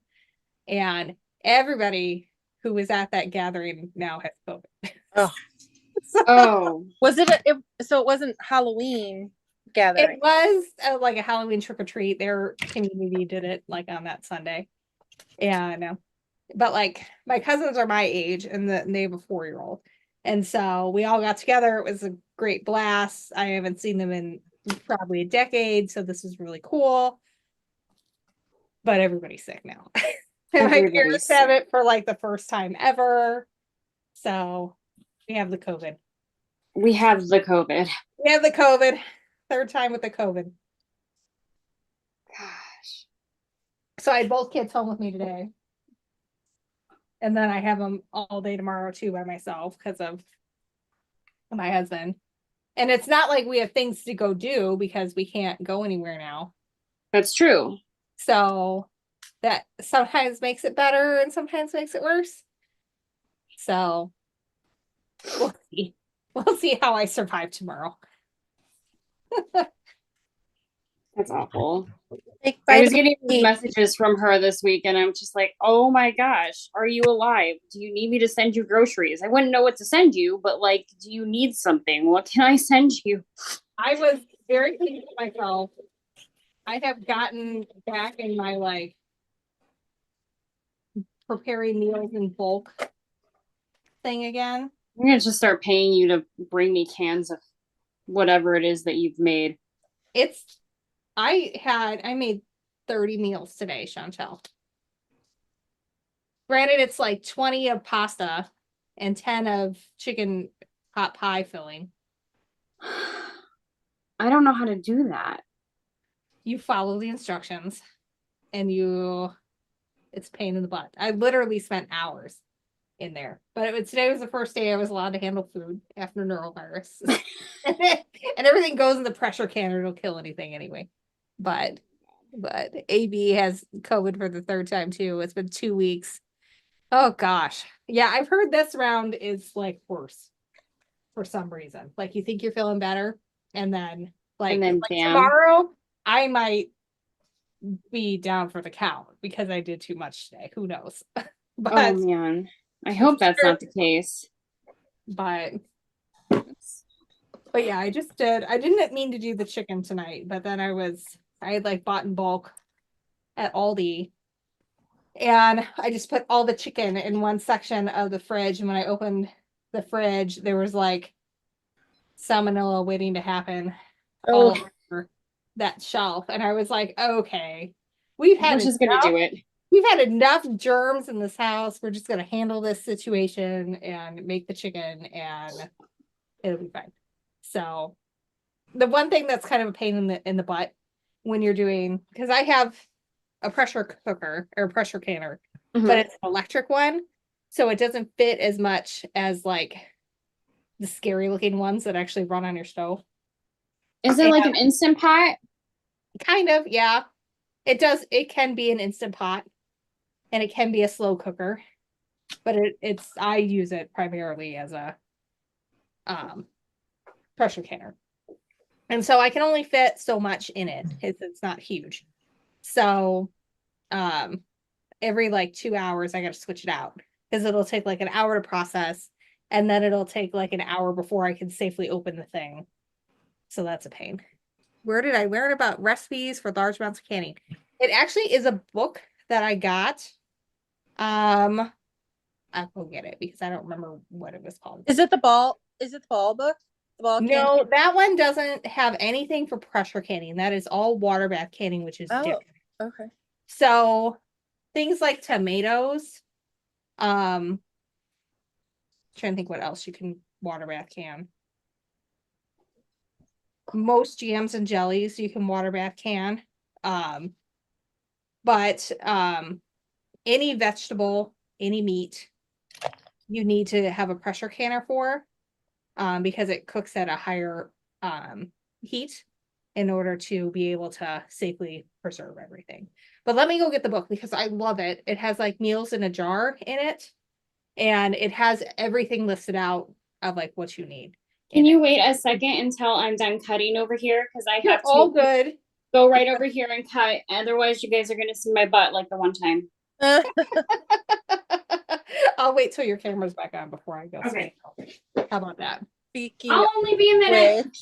And everybody who was at that gathering now has COVID. Oh. Oh. Was it, so it wasn't Halloween gathering? It was like a Halloween trick or treat. Their community did it like on that Sunday. And but like my cousins are my age and they have a 4-year-old. And so we all got together. It was a great blast. I haven't seen them in probably a decade, so this is really cool. But everybody's sick now. And my parents have it for like the first time ever. So we have the COVID. We have the COVID. We have the COVID. Third time with the COVID. Gosh. So I had both kids home with me today. And then I have them all day tomorrow too by myself because of my husband. And it's not like we have things to go do because we can't go anywhere now. That's true. So that sometimes makes it better and sometimes makes it worse. So we'll see. We'll see how I survive tomorrow. That's awful. Like, I was getting messages from her this week and I'm just like, oh my gosh, are you alive? Do you need me to send you groceries? I wouldn't know what to send you, but like, do you need something? What can I send you? I was very pleased with myself. I have gotten back in my like preparing meals in bulk thing again. I'm gonna just start paying you to bring me cans of whatever it is that you've made. I made 30 meals today, Chantel. Granted, it's like 20 of pasta and 10 of chicken pot pie filling. I don't know how to do that. You follow the instructions and it's a pain in the butt. I literally spent hours in there. But today was the first day I was allowed to handle food after neurovirus. And everything goes in the pressure canner. It'll kill anything anyway. But AB has COVID for the third time too. It's been 2 weeks. Oh gosh. Yeah, I've heard this round is like worse for some reason. Like you think you're feeling better and then like bam. tomorrow I might be down for the count because I did too much today. Who knows? But oh man. I hope that's not the case. But yeah, I didn't mean to do the chicken tonight, but then I had like bought in bulk at Aldi and I just put all the chicken in one section of the fridge. And when I opened the fridge, there was like salmonella waiting to happen all over that shelf. And I was like, okay, we're just gonna do it. We've had enough germs in this house. We're just gonna handle this situation and make the chicken and it'll be fine. So the one thing that's kind of a pain in the butt when you're doing, because I have a pressure cooker or a pressure canner, but it's an electric one. So it doesn't fit as much as like the scary looking ones that actually run on your stove. Is it like an Instant Pot? Kind of, yeah. It can be an Instant Pot and it can be a slow cooker, but I use it primarily as a pressure canner. And so I can only fit so much in it. It's not huge. So every like 2 hours I got to switch it out because it'll take like an hour to process and then it'll take like an hour before I can safely open the thing. So that's a pain. Where did I learn about recipes for large amounts of canning? It actually is a book that I got. I'll go get it because I don't remember what it was called. Is it the ball? Is it the ball book? The ball canning? No, that one doesn't have anything for pressure canning. That is all water bath canning, which is different. Okay. So things like tomatoes, trying to think what else you can water bath can. Most jams and jellies you can water bath can. But any vegetable, any meat, you need to have a pressure canner for, because it cooks at a higher heat in order to be able to safely preserve everything. But let me go get the book because I love it. It has like meals in a jar in it, and it has everything listed out of like what you need. Can you wait a second until I'm done cutting over here? Because I You're have to all good. go right over here and cut. Otherwise, you guys are going to see my butt like the one time. I'll wait till your camera's back on before I go. Okay. How about that? Speaking I'll only be a minute.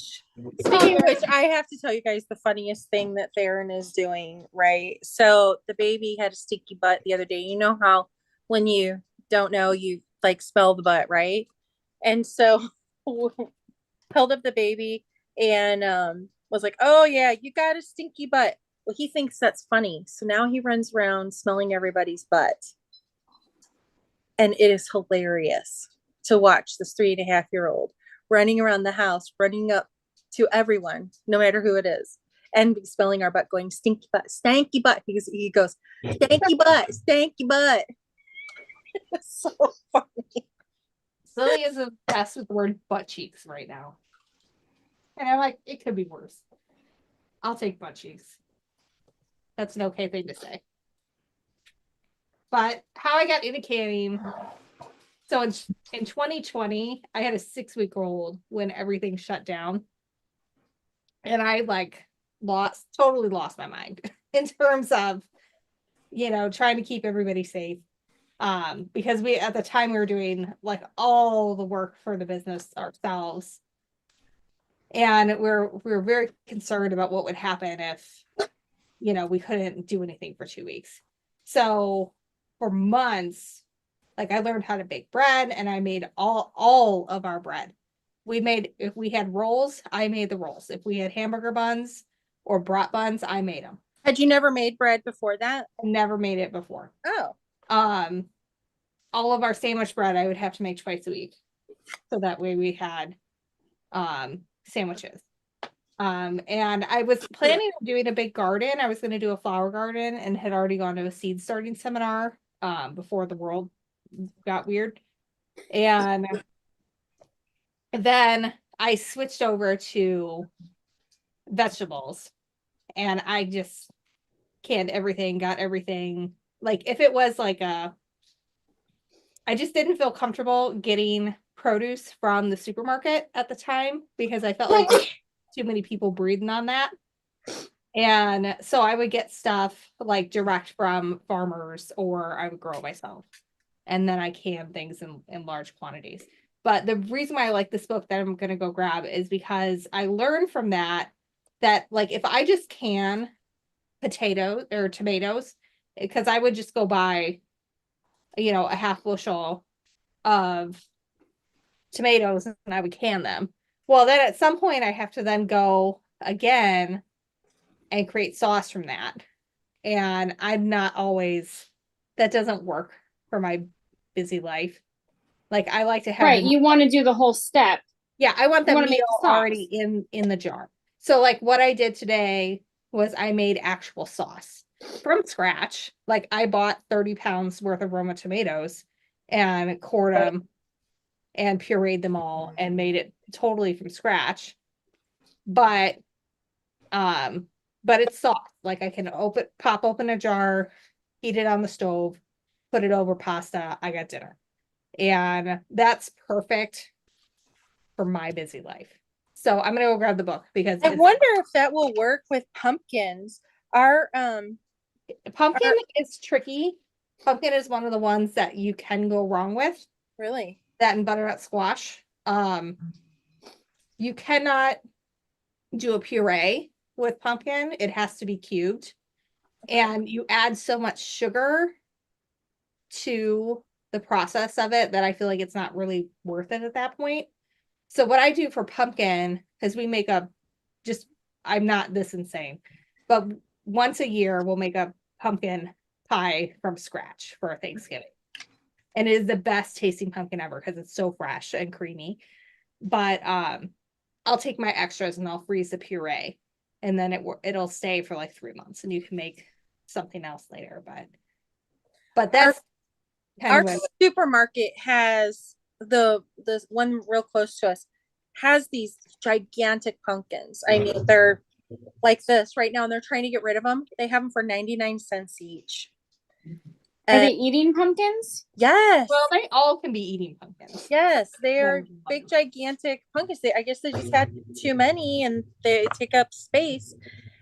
Speaking of which, I have to tell you guys the funniest thing that Theron is doing, right? So the baby had a sticky butt the other day. You know how when you don't know, you like smell the butt, right? And so held up the baby and was like, "Oh yeah, you got a stinky butt." Well, he thinks that's funny. So now he runs around smelling everybody's butt. And it is hilarious to watch this 3.5-year-old running around the house, running up to everyone, no matter who it is, and smelling our butt, going stinky butt, stanky butt. He goes, stanky butt, stanky butt. It's so funny. Lily is obsessed with the word butt cheeks right now. And I'm like, it could be worse. I'll take butt cheeks. That's an okay thing to say. But how I got into canning. So in 2020, I had a 6-week-old when everything shut down. And I like totally lost my mind in terms of, trying to keep everybody safe. Because at the time we were doing like all the work for the business ourselves. And we were very concerned about what would happen if, we couldn't do anything for 2 weeks. So for months, like I learned how to bake bread and I made all of our bread. If we had rolls, I made the rolls. If we had hamburger buns or brat buns, I made them. Had you never made bread before that? I never made it before. Oh. All of our sandwich bread I would have to make twice a week. So that way we had sandwiches. And I was planning on doing a big garden. I was going to do a flower garden and had already gone to a seed starting seminar before the world got weird. And then I switched over to vegetables and I just canned everything, got everything. Like if it was like I just didn't feel comfortable getting produce from the supermarket at the time because I felt like too many people breathing on that. And so I would get stuff like direct from farmers or I would grow it myself. And then I can things in large quantities. But the reason why I like this book that I'm going to go grab is because I learned from that like if I just can potatoes or tomatoes, because I would just go buy, a half bushel of tomatoes and I would can them. Well, then at some point I have to then go again and create sauce from that. And I'm not always, that doesn't work for my busy life. Like I like to have Right, you want to do the whole step. Yeah, I want the wanna make meal sauce. already in the jar. So like what I did today was I made actual sauce from scratch. Like I bought 30 pounds worth of Roma tomatoes and cored them and pureed them all and made it totally from scratch. But it's soft. Like I can pop open a jar, heat it on the stove, put it over pasta, I got dinner. And that's perfect for my busy life. So I'm gonna go grab the book because I wonder if that will work with pumpkins. Our pumpkin is tricky. Pumpkin is one of the ones that you can go wrong with. really? That and butternut squash. You cannot do a puree with pumpkin. It has to be cubed. And you add so much sugar to the process of it that I feel like it's not really worth it at that point. So what I do for pumpkin, because we make I'm not this insane, but once a year we'll make a pumpkin pie from scratch for Thanksgiving. And it is the best tasting pumpkin ever because it's so fresh and creamy. But I'll take my extras and I'll freeze the puree, and then it'll stay for like 3 months, and you can make something else later. But that's our supermarket has the one real close to us has these gigantic pumpkins. I mean, they're like this right now, and they're trying to get rid of them. They have them for 99 cents each. Are they eating pumpkins? Yes. Well, they all can be eating pumpkins. Yes, they are big, gigantic pumpkins. I guess they just had too many and they take up space.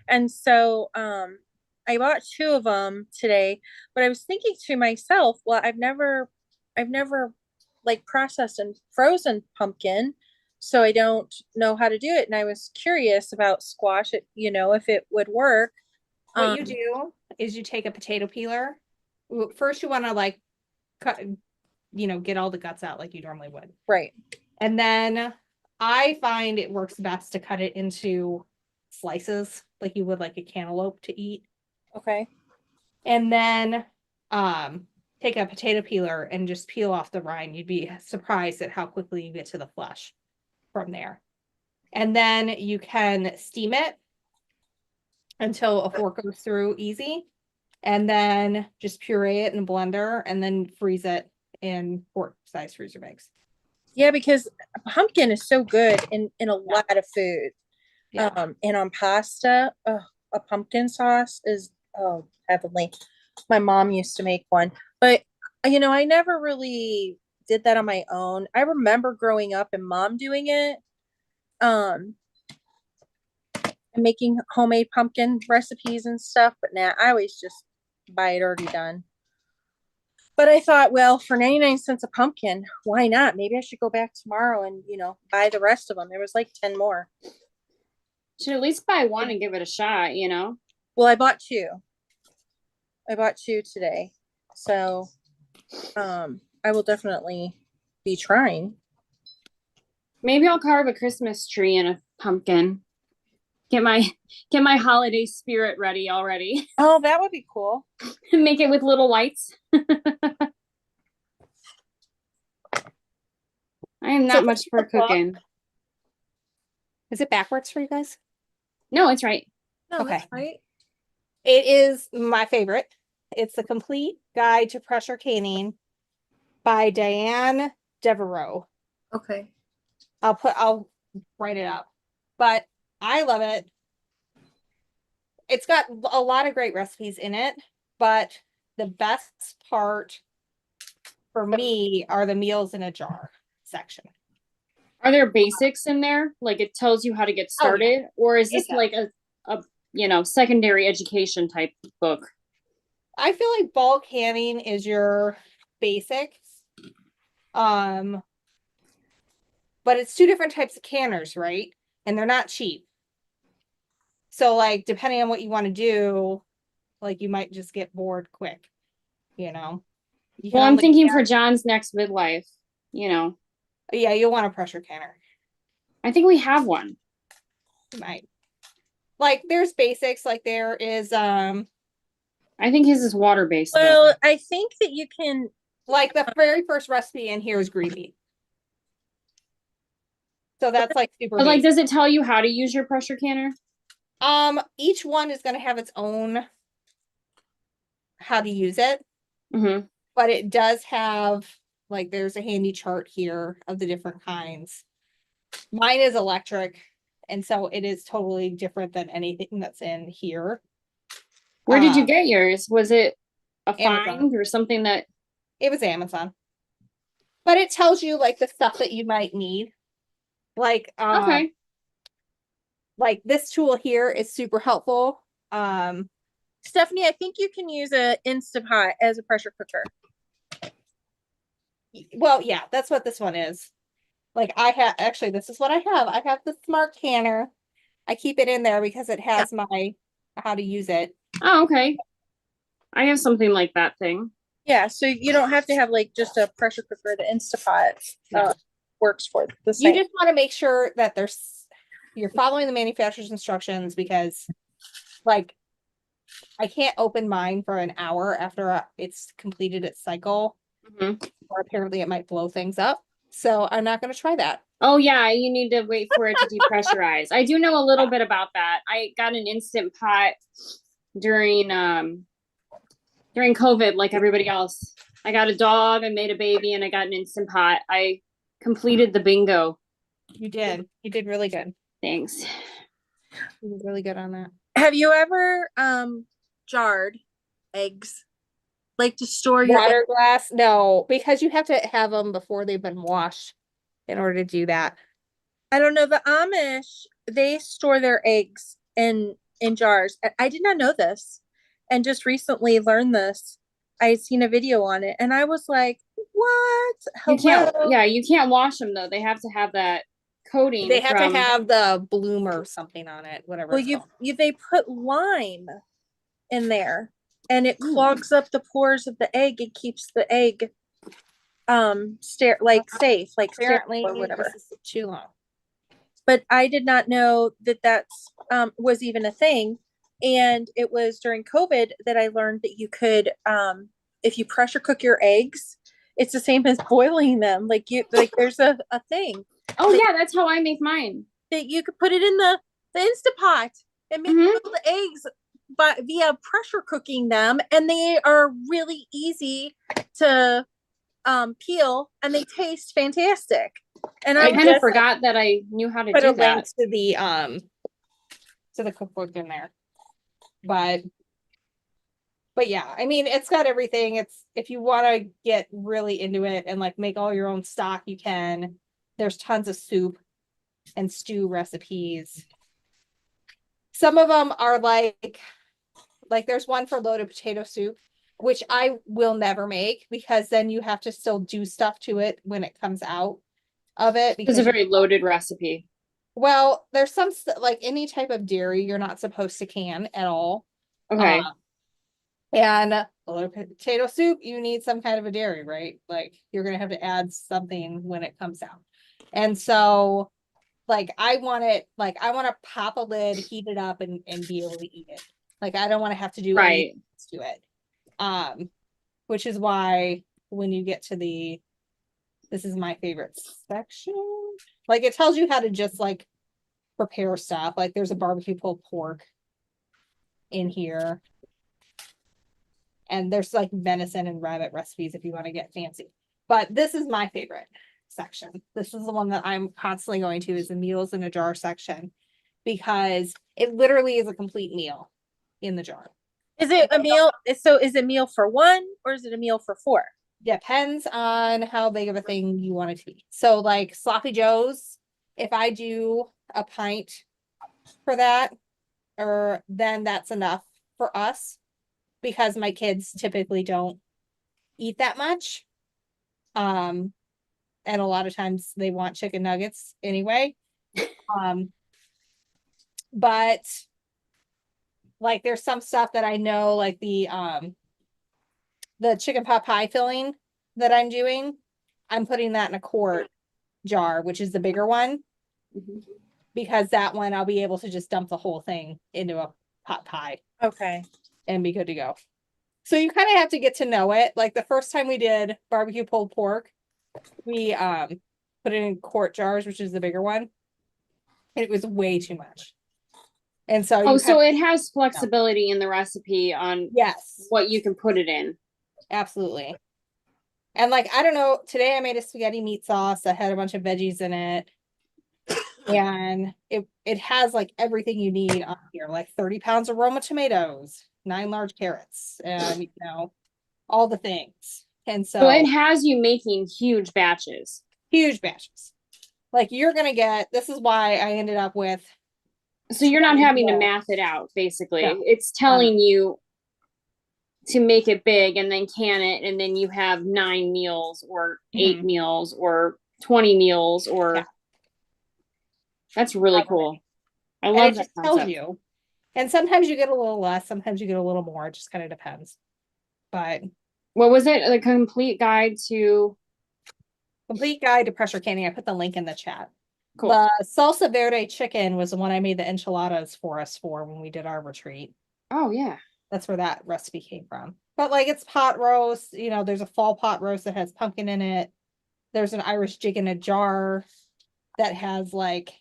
And so I bought 2 of them today, but I was thinking to myself, well, I've never like processed and frozen pumpkin, so I don't know how to do it. And I was curious about squash, if it would work. What you do is you take a potato peeler. First, you want to like cut, get all the guts out like you normally would. Right. And then I find it works best to cut it into slices like you would like a cantaloupe to eat. Okay. And then take a potato peeler and just peel off the rind. You'd be surprised at how quickly you get to the flesh from there. And then you can steam it until a fork goes through easy. And then just puree it in a blender and then freeze it in quart-size freezer bags. Yeah, because pumpkin is so good in a lot of food. Yeah. And on pasta, a pumpkin sauce is heavenly. My mom used to make one, but I never really did that on my own. I remember growing up and mom doing it, and making homemade pumpkin recipes and stuff. But now I always just buy it already done. But I thought, well, for 99 cents a pumpkin, why not? Maybe I should go back tomorrow and, buy the rest of them. There was like 10 more. Should at least buy one and give it a shot, Well, I bought 2. I bought 2 today. So, I will definitely be trying. Maybe I'll carve a Christmas tree and a pumpkin. Get my holiday spirit ready already. Oh, that would be cool. Make it with little lights. I am not much for cooking. Is it backwards for you guys? No, it's right. No, Okay. that's right. It is my favorite. It's The Complete Guide to Pressure Canning by Diane Devereaux. Okay. I'll write it up. But I love it. It's got a lot of great recipes in it, but the best part for me are the meals in a jar section. Are there basics in there? Like it tells you how to get started? Or is this like a secondary education type book? I feel like bulk canning is your basics. But it's 2 different types of canners, right? And they're not cheap. So like depending on what you want to do, like you might just get bored quick, Well, I'm thinking for John's next midlife, Yeah, you'll want a pressure canner. I think we have one. You might. Like there's basics, like there is I think his is water based. Well, I think that you can, like the very first recipe in here is green bean. So that's like super But like, basic. does it tell you how to use your pressure canner? Each one is going to have its own how to use it, Mm-hmm. but it does have Like there's a handy chart here of the different kinds. Mine is electric, and so it is totally different than anything that's in here. Where did you Um, get yours? Was it a Amazon. find or something that? It was Amazon. But it tells you like the stuff that you might need. Like Okay. like this tool here is super helpful. Stephanie, I think you can use a Instapot as a pressure cooker. Well, yeah, that's what this one is. Like I have actually this is what I have. I have the smart canner. I keep it in there because it has my how to use it. Oh, okay. I have something like that thing. Yeah, so you don't have to have like just a pressure cooker. The Instapot works for the You same. just want to make sure that you're following the manufacturer's instructions, because like I can't open mine for an hour after it's completed its cycle, or apparently it might blow things up. So I'm not going to try that. Oh yeah, you need to wait for it to depressurize. I do know a little bit about that. I got an Instant Pot during COVID, like everybody else. I got a dog, I made a baby, and I got an Instant Pot. I completed the bingo. You did. You did really good. Thanks. You did really good on that. Have you ever jarred eggs? Like to store your Water glass? No, because you have to have them before they've been washed in order to do that. I don't know, the Amish, they store their eggs in jars. I did not know this, and just recently learned this. I had seen a video on it and I was like, what? You can't, Hello? yeah, you can't wash them though. They have to have that coating. They have from, to have the bloom or something on it, whatever. Well, it's called. they put lime in there and it clogs up the pores of the egg. It keeps the egg safe, like Apparently sterile or whatever. this is too long. But I did not know that that's was even a thing. And it was during COVID that I learned that you could, if you pressure cook your eggs, it's the same as boiling them. Like there's a thing Oh yeah, that's how I make mine. that you could put it in the Instapot and make the eggs via pressure cooking them, and they are really easy to peel and they taste fantastic. And I I kind of forgot that I knew how to Put a do that. link to the cookbook in there. But yeah, I mean, it's got everything. It's if you want to get really into it and like make all your own stock, you can. There's tons of soup and stew recipes. Some of them are like there's one for loaded potato soup, which I will never make because then you have to still do stuff to it when it comes out of it. It's a very loaded recipe. Well, there's some like any type of dairy you're not supposed to can at all. Okay. And loaded potato soup, you need some kind of a dairy, right? Like you're gonna have to add something when it comes out. And so like I want to pop a lid, heat it up and be able to eat it. Like I don't want to have to do anything to it. Which is why when you get to this is my favorite section. Like it tells you how to just like prepare stuff. Like there's a barbecue pulled pork in here. And there's like venison and rabbit recipes if you want to get fancy. But this is my favorite section. This is the one that I'm constantly going to, is the meals in a jar section, because it literally is a complete meal in the jar. Is it a meal? So is it a meal for one or is it a meal for four? Depends on how big of a thing you want it to be. So like sloppy joes, if I do a pint for that, or then that's enough for us, because my kids typically don't eat that much. And a lot of times they want chicken nuggets anyway. But like there's some stuff that I know, like the chicken pot pie filling that I'm doing, I'm putting that in a quart jar, which is the bigger one, because that one I'll be able to just dump the whole thing into a pot pie. Okay. And be good to go. So you kind of have to get to know it. Like the first time we did barbecue pulled pork, we put it in quart jars, which is the bigger one. It was way too much. And so so it has flexibility in the recipe on yes, what you can put it in. absolutely. And like, I don't know, today I made a spaghetti meat sauce that had a bunch of veggies in it. And it has like everything you need on here, like 30 pounds of Roma tomatoes, 9 large carrots, and all the things. And So it so has you making huge batches. huge batches. Like you're gonna get, this is why I ended up with So you're not 20 having to meals. math it out, basically. No. It's telling you to make it big and then can it, and then you have 9 meals or 8 Mhm. meals or 20 meals or Yeah. That's really Everything. cool. I And love it that just tells concept. you. And sometimes you get a little less, sometimes you get a little more, it just kind of depends. But What was it? The complete guide to complete guide to pressure canning. I put the link in the chat. cool. The salsa verde chicken was the one I made the enchiladas for us for when we did our retreat. Oh yeah. That's where that recipe came from. But like it's pot roast, there's a fall pot roast that has pumpkin in it. There's an Irish jig in a jar that has like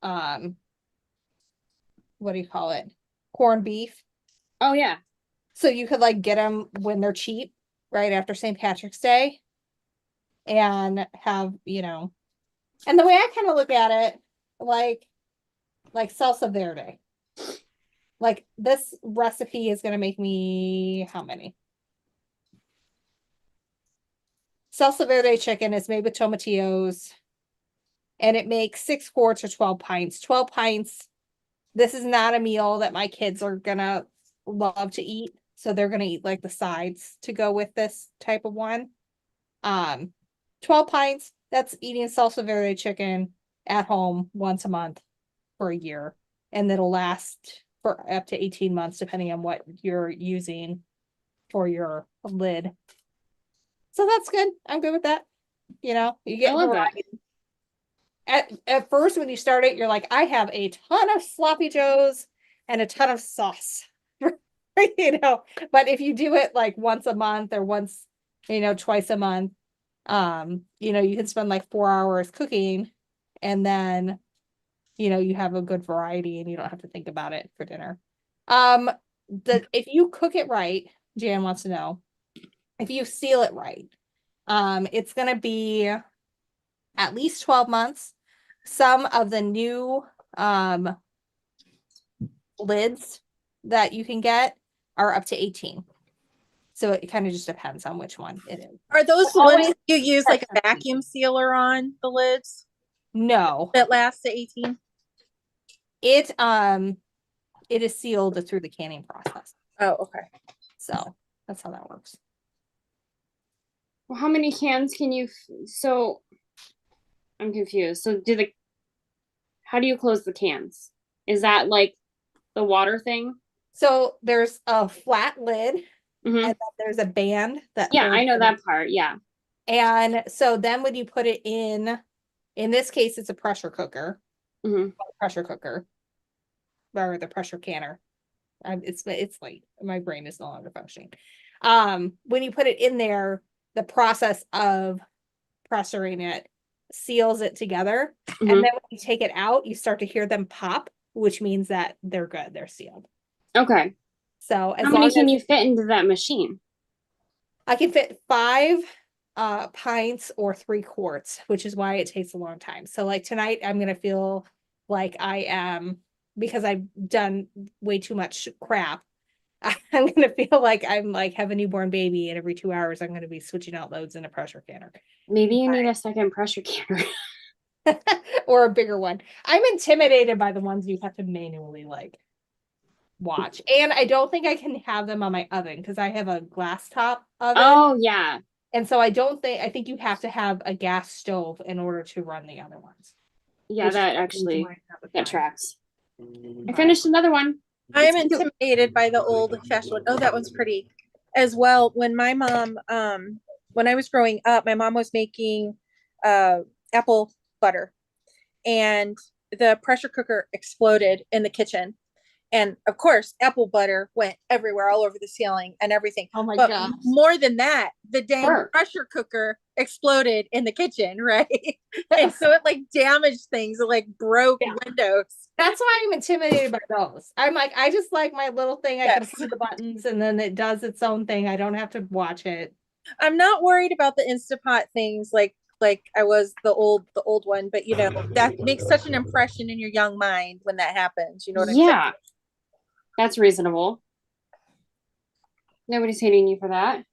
what do you call it? Corned beef. Oh yeah. So you could like get them when they're cheap, right after St. Patrick's Day, and have, and the way I kind of look at it, like salsa verde. Like this recipe is gonna make me how many? Salsa verde chicken is made with tomatillos, and it makes 6 quarts or 12 pints. 12 pints. This is not a meal that my kids are gonna love to eat, so they're gonna eat like the sides to go with this type of one. 12 pints, that's eating salsa verde chicken at home once a month for a year, and it'll last for up to 18 months depending on what you're using for your lid. So that's good. I'm good with that. You I get love that. variety. At first when you start it, you're like, I have a ton of sloppy joes and a ton of sauce. But if you do it like once a month or once, twice a month, you can spend like 4 hours cooking, and then you have a good variety and you don't have to think about it for dinner. If you cook it right, Jan wants to know, if you seal it right, it's gonna be at least 12 months. Some of the new lids that you can get are up to 18. So it kind of just depends on which one it is. Are those the Always- ones you use like a vacuum sealer on the lids No, that lasts to 18? it is sealed through the canning process. Oh, okay. So that's how that works. Well, how many cans can you so I'm confused. So how do you close the cans? Is that like the water thing? So there's a flat lid, Mhm. and then there's a band that Yeah, I holds know it that part. Yeah. And so then when you put it in this case, it's a pressure cooker, Mhm. or the pressure canner. It's late. My brain is no longer functioning. When you put it in there, the process of pressuring it seals it together. And Mhm. then when you take it out, you start to hear them pop, which means that they're good. They're sealed. Okay. So as How long many can as you fit into that machine? I can fit 5 pints or 3 quarts, which is why it takes a long time. So like tonight, I'm gonna feel like I am, because I've done way too much crap. I'm gonna feel like I'm like have a newborn baby, and every 2 hours I'm gonna be switching out loads in a pressure canner. Maybe you need a second pressure canner. Or a bigger one. I'm intimidated by the ones you have to manually like watch. And I don't think I can have them on my oven because I have a glass top oven. Oh yeah. And so I think you have to have a gas stove in order to run the other ones. Yeah, Which that is actually why I have a that fine. tracks. I finished another one. I am It's cute. intimidated by the old fashioned one. Oh, that one's pretty as well. When my mom, when I was growing up, my mom was making apple butter, and the pressure cooker exploded in the kitchen. And of course, apple butter went everywhere, all over the ceiling and everything. Oh my But gosh. more than that, the dang Sure. pressure cooker exploded in the kitchen, right? And so it like damaged things, it like broke Yeah. windows. That's why I'm intimidated by those. I'm like, I just like my little thing. I can Yes. push the buttons and then it does its own thing. I don't have to watch it. I'm not worried about the Instapot things like I was the old one, but you know, that makes such an impression in your young mind when that happens. You know what I'm saying? Yeah, that's reasonable. Nobody's hating you for that.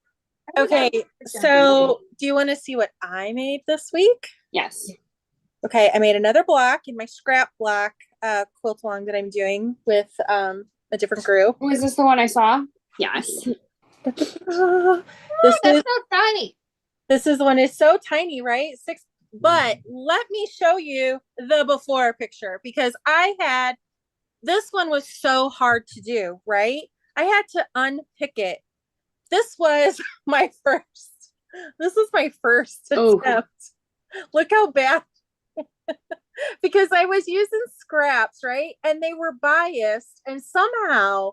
Okay, so do you want to see what I made this week? Yes. Okay, I made another block in my scrap block quilt along that I'm doing with a different group. Was this the one I saw? Yes. This That's is so tiny. this is the one. It's so tiny, right? But let me show you the before picture because this one was so hard to do, right? I had to unpick it. This was my first. This was my first Oh. attempt. Look how bad. Because I was using scraps, right? And they were biased, and somehow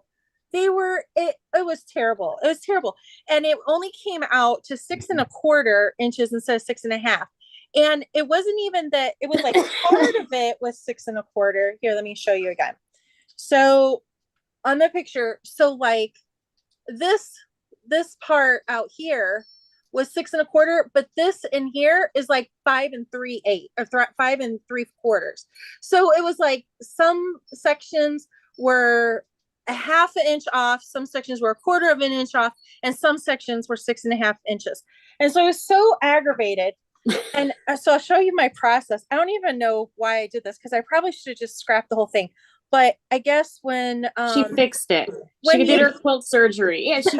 it was terrible. It was terrible. And it only came out to 6.25 inches instead of 6.5. And it wasn't even that, it was like part of it was 6.25. Here, let me show you again. So on the picture, so like this part out here was 6.25, but this in here is like 5 3/8 or 5 3/4. So it was like some sections were a 1/2 inch off, some sections were 1/4 off, and some sections were 6.5 inches. And so I was so aggravated. And so I'll show you my process. I don't even know why I did this because I probably should have just scrapped the whole thing. But I guess when She fixed it. when She did you- her quilt surgery. Yeah, she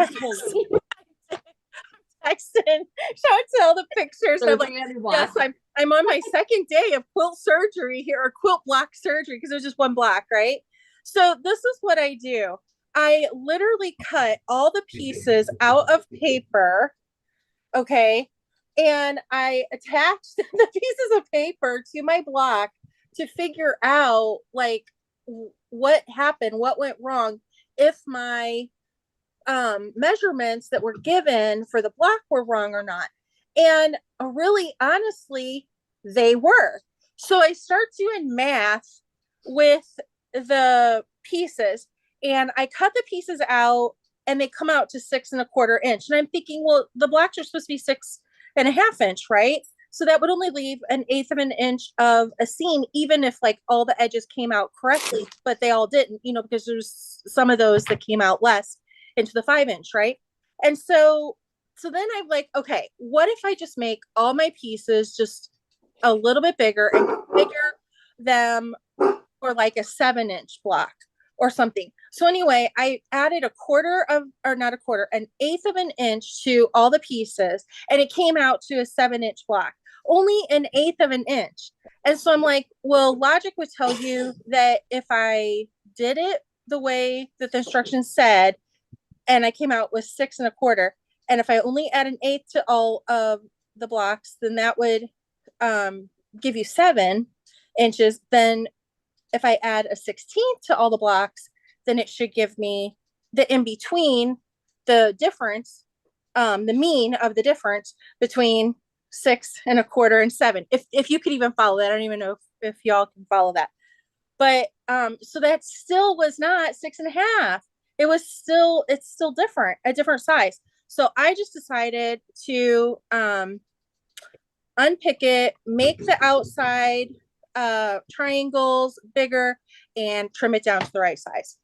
texting, showing all the pictures. And I'm like, yes, I'm on my second day of quilt surgery here, or quilt block surgery, because there's just one block, right? So this is what I do. I literally cut all the pieces out of paper, okay, and I attached the pieces of paper to my block to figure out like what happened, what went wrong, if my measurements that were given for the block were wrong or not. And really, honestly, they were. So I start doing math with the pieces, and I cut the pieces out, and they come out to 6.25 inch. And I'm thinking, well, the blocks are supposed to be 6.5 inch, right? So that would only leave 1/8 of an inch of a seam, even if like all the edges came out correctly, but they all didn't, you know, because there's some of those that came out less into the 5 inch, right? And so then I'm like, okay, what if I just make all my pieces just a little bit bigger and figure them for like a 7 inch block or something? So anyway, I added an 1/8 of an inch to all the pieces, and it came out to a 7 inch block, only an 1/8 of an inch. And so I'm like, well, logic would tell you that if I did it the way that the instructions said, and I came out with 6.25, and if I only add an 1/8 to all of the blocks, then that would give you 7 inches. Then if I add a 16th to all the blocks, then it should give me the in between, the difference, the mean of the difference between 6.25 and 7. If you could even follow that, I don't even know if y'all can follow that. But so that still was not 6.5. It's still different, a different size. So I just decided to unpick it, make the outside triangles bigger, and trim it down to the right size.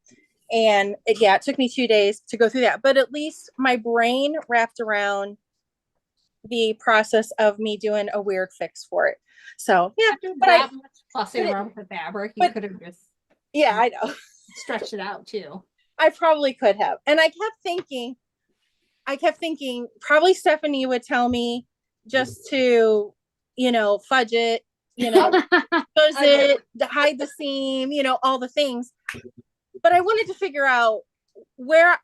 And it took me 2 days to go through that, but at least my brain wrapped around the process of me doing a weird fix for it. So yeah, That much fussing around with the fabric, you could have just I know. stretched it out too. I probably could have. And I kept thinking probably Stephanie would tell me just to, fudge it, fuzz it, to hide the seam, all the things. But I wanted to figure out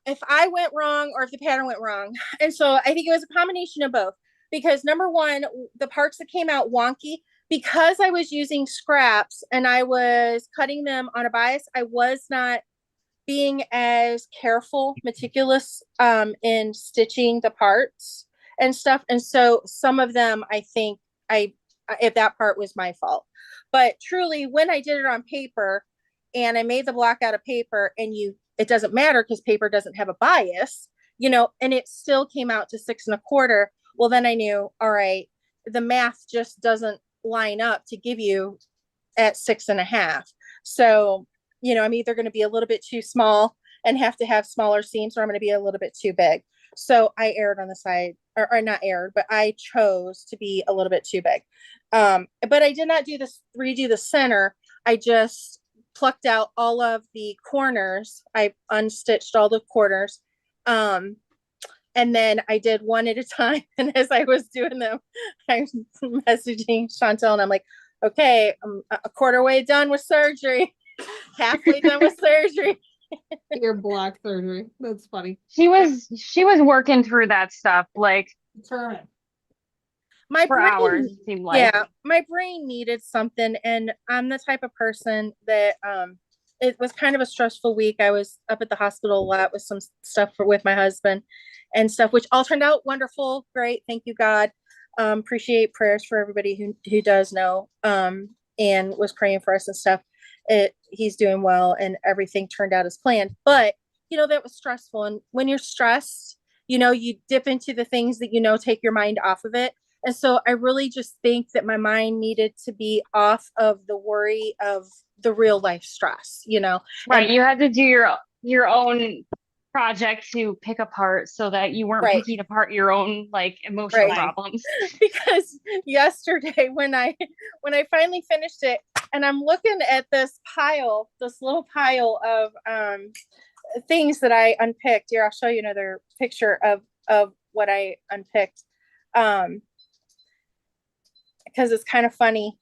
if I went wrong or if the pattern went wrong. And so I think it was a combination of both, because number one, the parts that came out wonky, because I was using scraps and I was cutting them on a bias, I was not being as careful, meticulous in stitching the parts and stuff. And so some of them, I think if that part was my fault. But truly, when I did it on paper and I made the block out of paper, and it doesn't matter because paper doesn't have a bias, and it still came out to 6.25. Well, then I knew, all right, the math just doesn't line up to give you at 6.5. So, I'm either going to be a little bit too small and have to have smaller seams, or I'm going to be a little bit too big. So I erred on the side, or not erred, but I chose to be a little bit too big. But I did not redo the center. I just plucked out all of the corners. I unstitched all the corners. And then I did one at a time. And as I was doing them, I'm messaging Chantel and I'm like, okay, I'm a quarter way done with surgery, halfway done with surgery. Your block surgery. That's funny. She was working through that stuff like Determined. My for brain, hours, it seemed like. yeah, my brain needed something. And I'm the type of person that, it was kind of a stressful week. I was up at the hospital a lot with some stuff with my husband and stuff, which all turned out wonderful. Great. Thank you, God. Appreciate prayers for everybody who does know, and was praying for us and stuff. He's doing well and everything turned out as planned. But, that was stressful. And when you're stressed, you dip into the things that, take your mind off of it. And so I really just think that my mind needed to be off of the worry of the real life stress, Right. And You had to do your own project to pick apart so that you weren't Right. picking apart your own like emotional Right. problems. because yesterday when I finally finished it and I'm looking at this little pile of things that I unpicked. Here, I'll show you another picture of what I unpicked. Because it's kind of funny.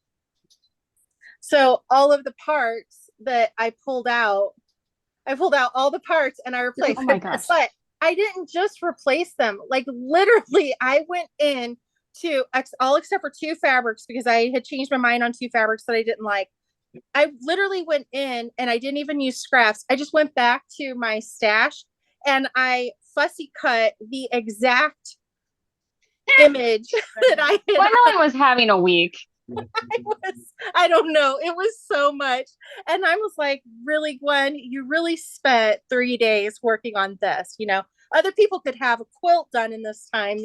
So all of the parts that I pulled out all the parts and I replaced Oh my them. gosh. But I didn't just replace them. Like literally, I went in to all except for 2 fabrics because I had changed my mind on 2 fabrics that I didn't like. I literally went in and I didn't even use scraps. I just went back to my stash and I fussy cut the exact image that I had. Gwendolyn was having a week. I don't know. It was so much. And I was like, really, Gwen, you really spent 3 days working on this. Other people could have a quilt done in this time.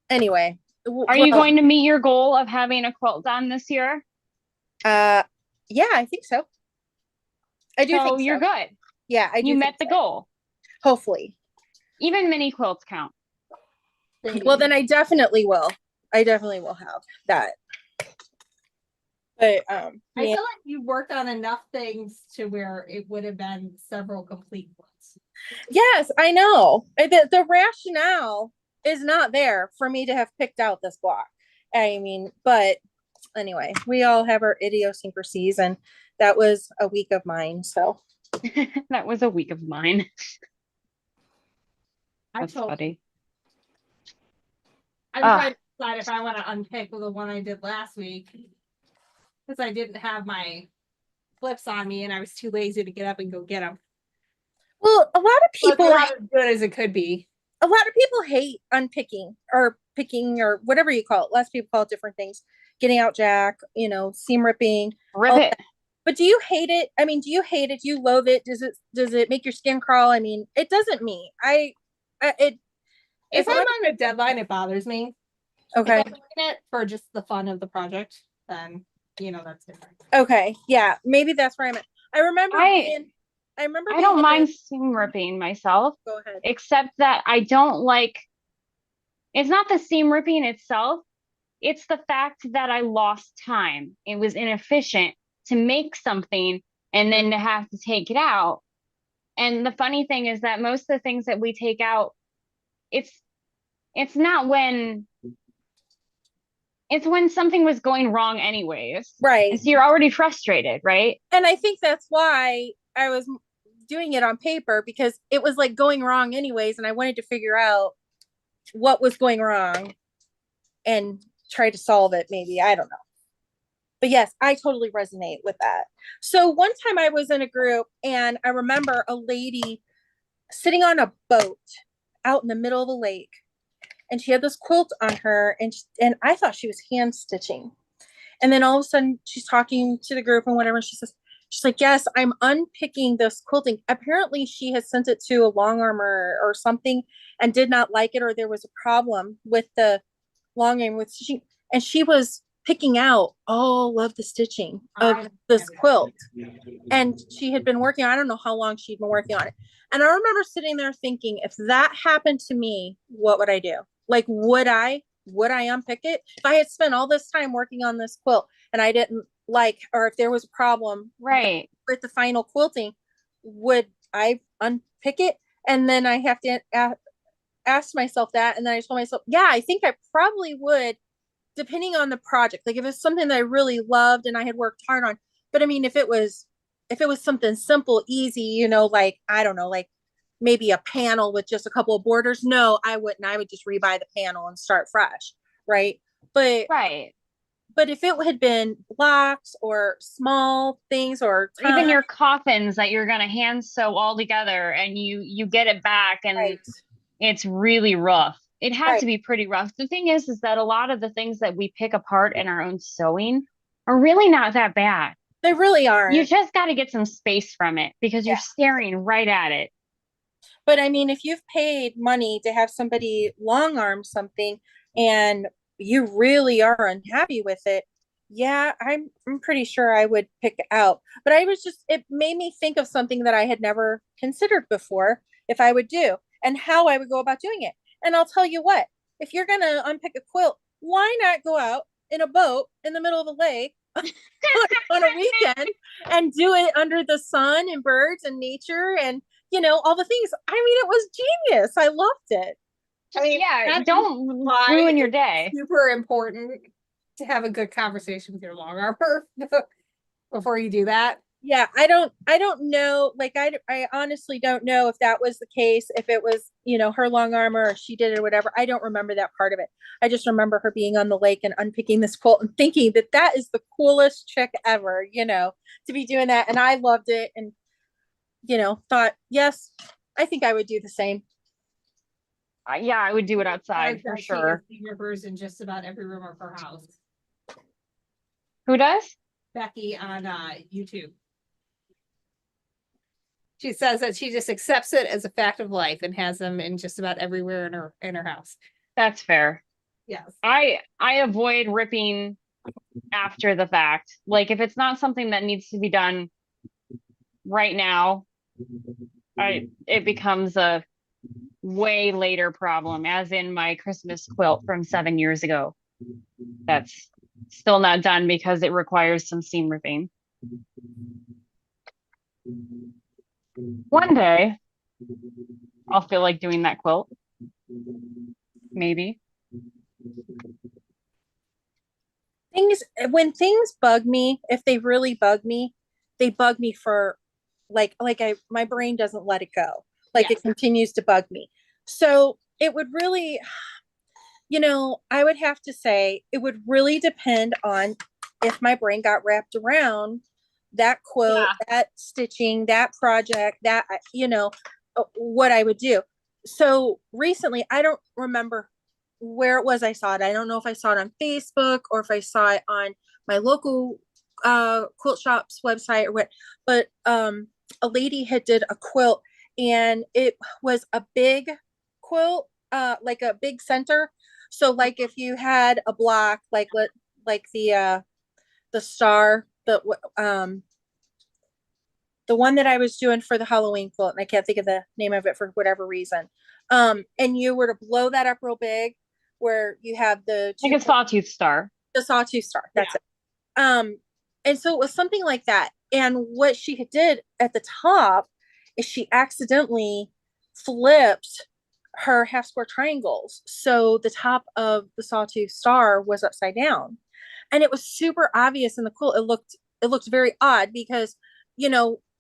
Anyway. Are you going to meet your goal of having a quilt done this year? Yeah, I think so. I do So think you're so. good. Yeah, I do. You met the goal. Hopefully. Even mini quilts count. Well, then I definitely will. I definitely will have that. But I feel like you worked on enough things to where it would have been several complete ones. yes, I know. The rationale is not there for me to have picked out this block. I mean, but anyway, we all have our idiosyncrasies, and that was a week of mine. So That was a week of mine. I'm That's funny. trying to decide if I want to unpick the one I did last week because I didn't have my flips on me and I was too lazy to get up and go get them. well, a lot of people Not as good as it could be. a lot of people hate unpicking or picking or whatever you call it. Lots of people call it different things. Getting out jack, seam ripping. Rip it. But do you hate it? I mean, do you hate it? Do you loathe it? Does it make your skin crawl? I mean, it doesn't me. If I'm on a deadline, it bothers me. Okay. If I'm doing it for just the fun of the project, then that's different. Okay. Yeah. Maybe that's where I'm at. I remember I don't mind seam ripping myself, Go ahead. except that I don't like, it's not the seam ripping itself. It's the fact that I lost time. It was inefficient to make something and then to have to take it out. And the funny thing is that most of the things that we take out, it's not when it's when something was going wrong anyways. Right. And so you're already frustrated, right? And I think that's why I was doing it on paper, because it was like going wrong anyways. And I wanted to figure out what was going wrong and try to solve it. Maybe, I don't know. But yes, I totally resonate with that. So one time I was in a group and I remember a lady sitting on a boat out in the middle of a lake, and she had this quilt on her, and I thought she was hand stitching. And then all of a sudden she's talking to the group and whatever. She's like, yes, I'm unpicking this quilting. Apparently she had sent it to a long arm or something and did not like it, or there was a problem with the long arm with stitching. And she was picking out all of the stitching of this quilt. And she had been working, I don't know how long she'd been working on it. And I remember sitting there thinking, if that happened to me, what would I do? Like, would I unpick it? If I had spent all this time working on this quilt and I didn't like, or if there was a problem Right. with the final quilting, would I unpick it? And then I have to ask myself that. And then I told myself, yeah, I think I probably would, depending on the project. Like if it's something that I really loved and I had worked hard on. But I mean, if it was something simple, easy, you know, like, I don't know, like maybe a panel with just a couple of borders, no, I wouldn't. I would just rebuy the panel and start fresh. Right. But Right. if it had been blocks or small things or Even your coffins that you're gonna hand sew all together and you get it back and right, it's really rough. It had right. to be pretty rough. The thing is that a lot of the things that we pick apart in our own sewing are really not that bad. They really are. You just got to get some space from it because you're Yeah. staring right at it. But I mean, if you've paid money to have somebody long arm something and you really are unhappy with it, yeah, I'm pretty sure I would pick it out. But it made me think of something that I had never considered before if I would do and how I would go about doing it. And I'll tell you what, if you're gonna unpick a quilt, why not go out in a boat in the middle of a lake on a weekend and do it under the sun and birds and nature and all the things. I mean, it was genius. I loved it. I mean, Yeah, that's don't why ruin your it's day. super important to have a good conversation with your long armor before you do that. Yeah, I don't know. Like, I honestly don't know if that was the case, if it was, her long armor or she did it or whatever. I don't remember that part of it. I just remember her being on the lake and unpicking this quilt and thinking that that is the coolest trick ever, to be doing that. And I loved it. And thought, yes, I think I would do the same. Yeah, I would do it outside I've for got sure. rivers in just about every room of her house. Who does? Becky on YouTube. She says that she just accepts it as a fact of life and has them in just about everywhere in her house. That's fair. Yes. I avoid ripping after the fact. Like if it's not something that needs to be done right now, it becomes a way later problem, as in my Christmas quilt from 7 years ago. That's still not done because it requires some seam ripping. One day I'll feel like doing that quilt. Maybe. When things bug me, if they really bug me, they bug me for my brain doesn't let it go. Like it continues to bug me. So it would really, I would have to say it would really depend on if my brain got wrapped around that quilt, that stitching, that project, that, what I would do. So recently, I don't remember where it was I saw it. I don't know if I saw it on Facebook or if I saw it on my local quilt shop's website or what, but a lady had did a quilt and it was a big quilt, like a big center. So like if you had a block, like the star, the one that I was doing for the Halloween quilt, and I can't think of the name of it for whatever reason. And you were to blow that up real big, where you have Like a sawtooth star. The sawtooth star. That's it. And so it was something like that. And what she did at the top is she accidentally flipped her half square triangles. So the top of the sawtooth star was upside down. And it was super obvious in the quilt. It looked very odd because,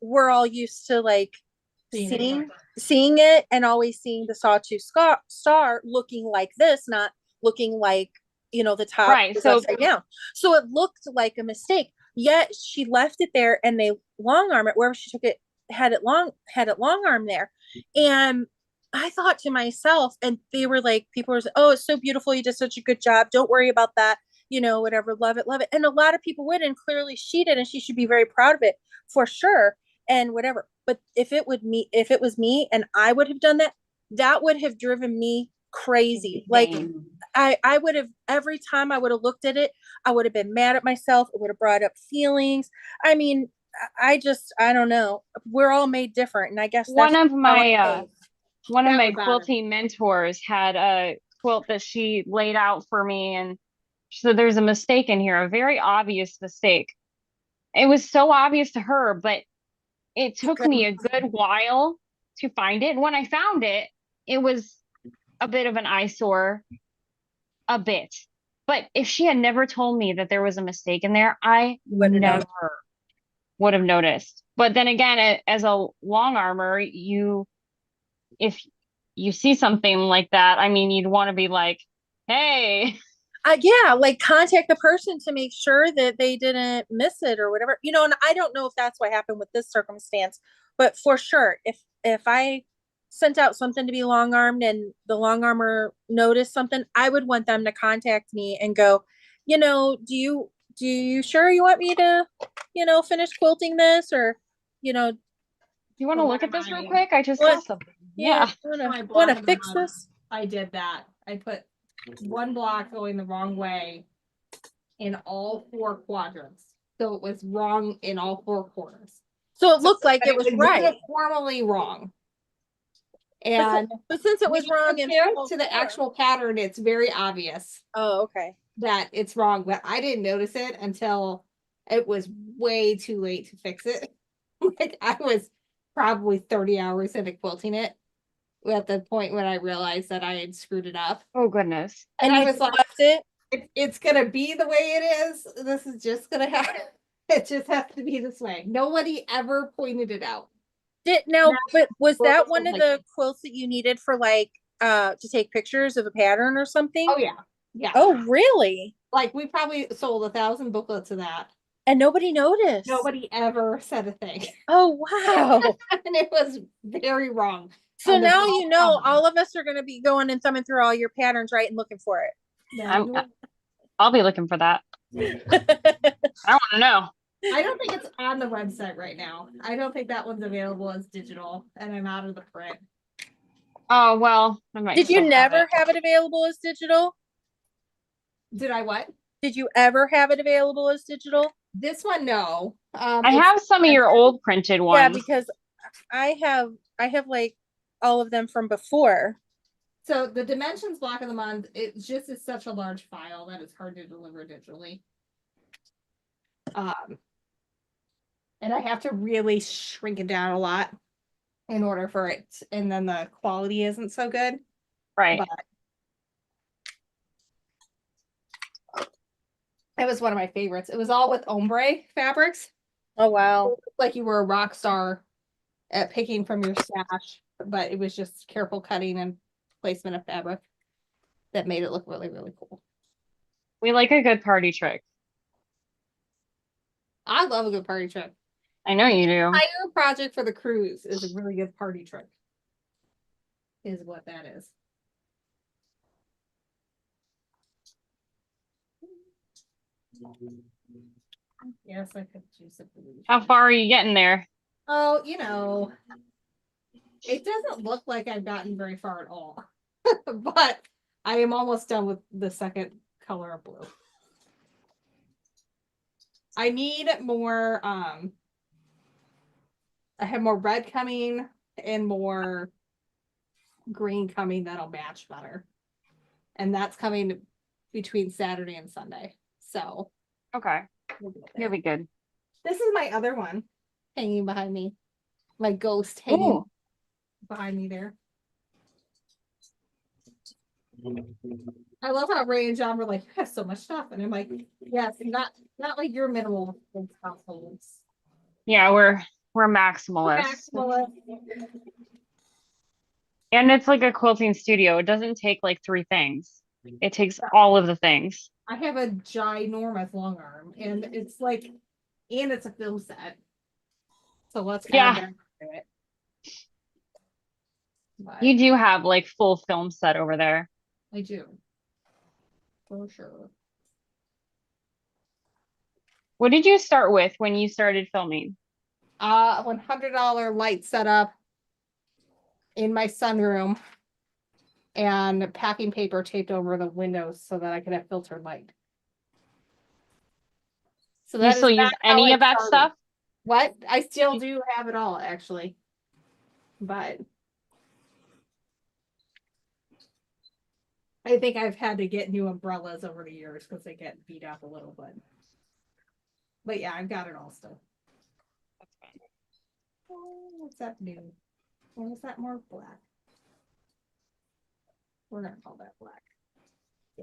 we're all used to like seeing it and always seeing the sawtooth star looking like this, not looking like, the top right, so upside down. So it looked like a mistake. Yet she left it there and they long arm it wherever she took it, had it long arm there. And I thought to myself, and they were like, people were saying, oh, it's so beautiful. You did such a good job. Don't worry about that. whatever, love it, love it. And a lot of people would, and clearly she did, and she should be very proud of it for sure. And whatever. But if it was me and I would have done that, that would have driven me crazy. Like Same. I would have, every time I would have looked at it, I would have been mad at myself. It would have brought up feelings. I mean, I don't know. We're all made different. And I guess that's One of how I my am. one of That my was better. quilting mentors had a quilt that she laid out for me, and she said there's a mistake in here, a very obvious mistake. It was so obvious to her, but it took me a good while to find it. And when I found it, it was a bit of an eyesore, a bit. But if she had never told me that there was a mistake in there, I Wouldn't have never would have noticed. But then again, as a long armor, if you see something like that, I mean, you'd want to be like, hey, Yeah, like contact the person to make sure that they didn't miss it or whatever. And I don't know if that's what happened with this circumstance, but for sure, if I sent out something to be long armed and the long armor noticed something, I would want them to contact me and go, do you sure you want me to, finish quilting this, or, you want to For look my at this real mind. quick? I just What? saw something. yeah, Yeah. My want to block fix amount, this? I did that. I put one block going the wrong way in all 4 quadrants. So it was wrong in all 4 corners. So it looked like But it was right. uniformly wrong. And But since it when was you wrong in compare it full to the form- actual pattern, it's very obvious Oh, okay. that it's wrong, but I didn't notice it until it was way too late to fix it. Like I was probably 30 hours into quilting it at the point when I realized that I had screwed it up. Oh goodness. And And I you was like, left it. it's gonna be the way it is. This is just gonna happen. It just has to be this way. Nobody ever pointed it out. But was Well, that this one was of like- the quilts that you needed for like to take pictures of a pattern or something? Oh yeah. Yeah. Oh, really? Like we probably sold 1,000 booklets of that. And nobody noticed. Nobody ever said a thing. Oh, wow. And it was very wrong. So on the now ball you know cover. all of us are going to be going and thumbing through all your patterns, right, and looking for I'll be looking for that. it. I want to know. I don't think it's on the website right now. I don't think that one's available as digital, and I'm out of the print. Oh well, I might Did you still have never it. have it available as digital? Did I what? Did you ever have it available as digital? This one, no. I have some of your old printed Yeah, ones. because I have like all of them from before. So the dimensions block of the month, it just is such a large file that it's hard to deliver digitally. And I have to really shrink it down a lot in order for it, and then the quality isn't so good. Right. But it was one of my favorites. It was all with ombre fabrics. Oh, wow. It looked like you were a rock star at picking from your stash, but it was just careful cutting and placement of fabric that made it look really, really cool. We like a good party trick. I love a good party trick. I know you do. Entire project for the cruise is a really good party trick. Is what that is. Yes, I could choose a blue. How far are you getting there? Oh, it doesn't look like I've gotten very far at all. But I am almost done with the second color of blue. I need more, I have more red coming and more green coming that'll match better. And that's coming between Saturday and Sunday. So Okay, we'll get you'll there. be good. This is my other one hanging behind me. My ghost hanging Ooh. behind me there. I love how Ray and John were like, you have so much stuff. And I'm like, yes, not like your minimal households. Yeah, we're maximalists. Maximalist. And it's like a quilting studio. It doesn't take like 3 things. It takes all of the things. I have a ginormous long arm, and it's like, and it's a film set. So let's Yeah. add that to it. But You do have like full film set over there. I do. For sure. What did you start with when you started filming? $100 light setup in my sunroom and packing paper taped over the windows so that I could have filtered light. So Do you that is still use not how any it of that started. stuff? What? I still do have it all actually. But I think I've had to get new umbrellas over the years because they get beat up a little bit. But yeah, I've got it all still. Oh, what's that new? Or is that more black? We're gonna call that black.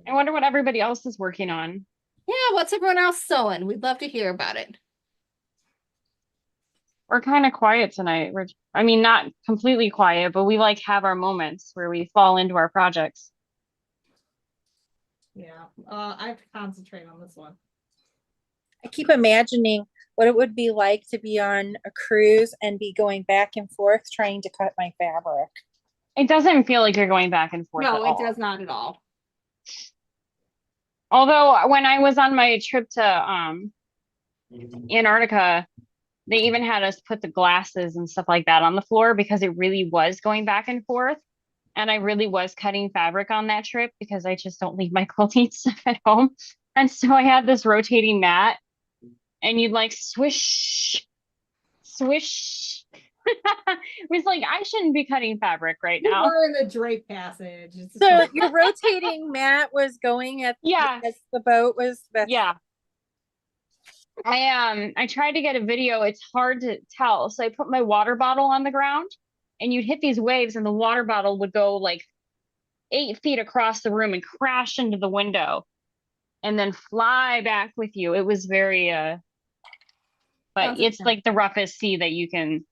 I wonder what everybody else is working on. Yeah, what's everyone else sewing? We'd love to hear about it. We're kind of quiet tonight. I mean, not completely quiet, but we like have our moments where we fall into our projects. Yeah, I have to concentrate on this one. I keep imagining what it would be like to be on a cruise and be going back and forth trying to cut my fabric. It doesn't feel like you're going back and forth at No, it all. does not at all. Although when I was on my trip to Antarctica, they even had us put the glasses and stuff like that on the floor because it really was going back and forth. And I really was cutting fabric on that trip because I just don't leave my quilting stuff at home. And so I had this rotating mat and you'd like swish, swish. It was like, I shouldn't be cutting fabric right now. We're in the drape passage. So your rotating mat was going at Yeah. as the boat was. Yeah. I tried to get a video. It's hard to tell. So I put my water bottle on the ground and you'd hit these waves and the water bottle would go like 8 feet across the room and crash into the window and then fly back with you. It was very but it's like the roughest sea that you can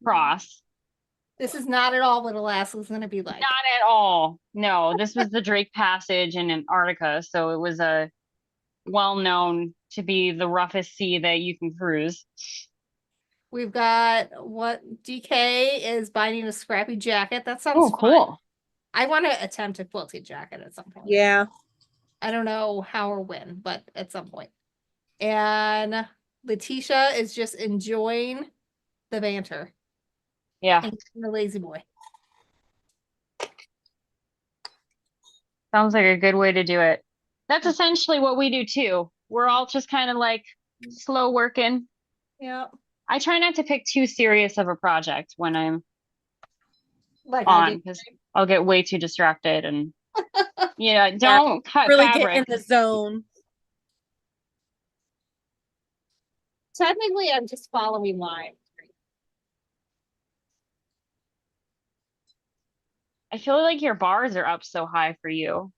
cross. This is not at all what Alaska's gonna be like. Not at all. No, this was the Drake Passage in Antarctica, so it was a well known to be the roughest sea that you can cruise. We've got what DK is binding a scrappy jacket. That sounds Oh, fun. cool. I want to attempt a quilted jacket at some point. Yeah. I don't know how or when, but at some point. And Letitia is just enjoying the banter. Yeah. And the lazy boy. Sounds like a good way to do it. That's essentially what we do too. We're all just kind of like slow working. Yeah. I try not to pick too serious of a project when I'm Like I on did. because I'll get way too distracted and don't cut Really fabric. get in the zone. Technically, I'm just following lines. I feel like your bars are up so high for you.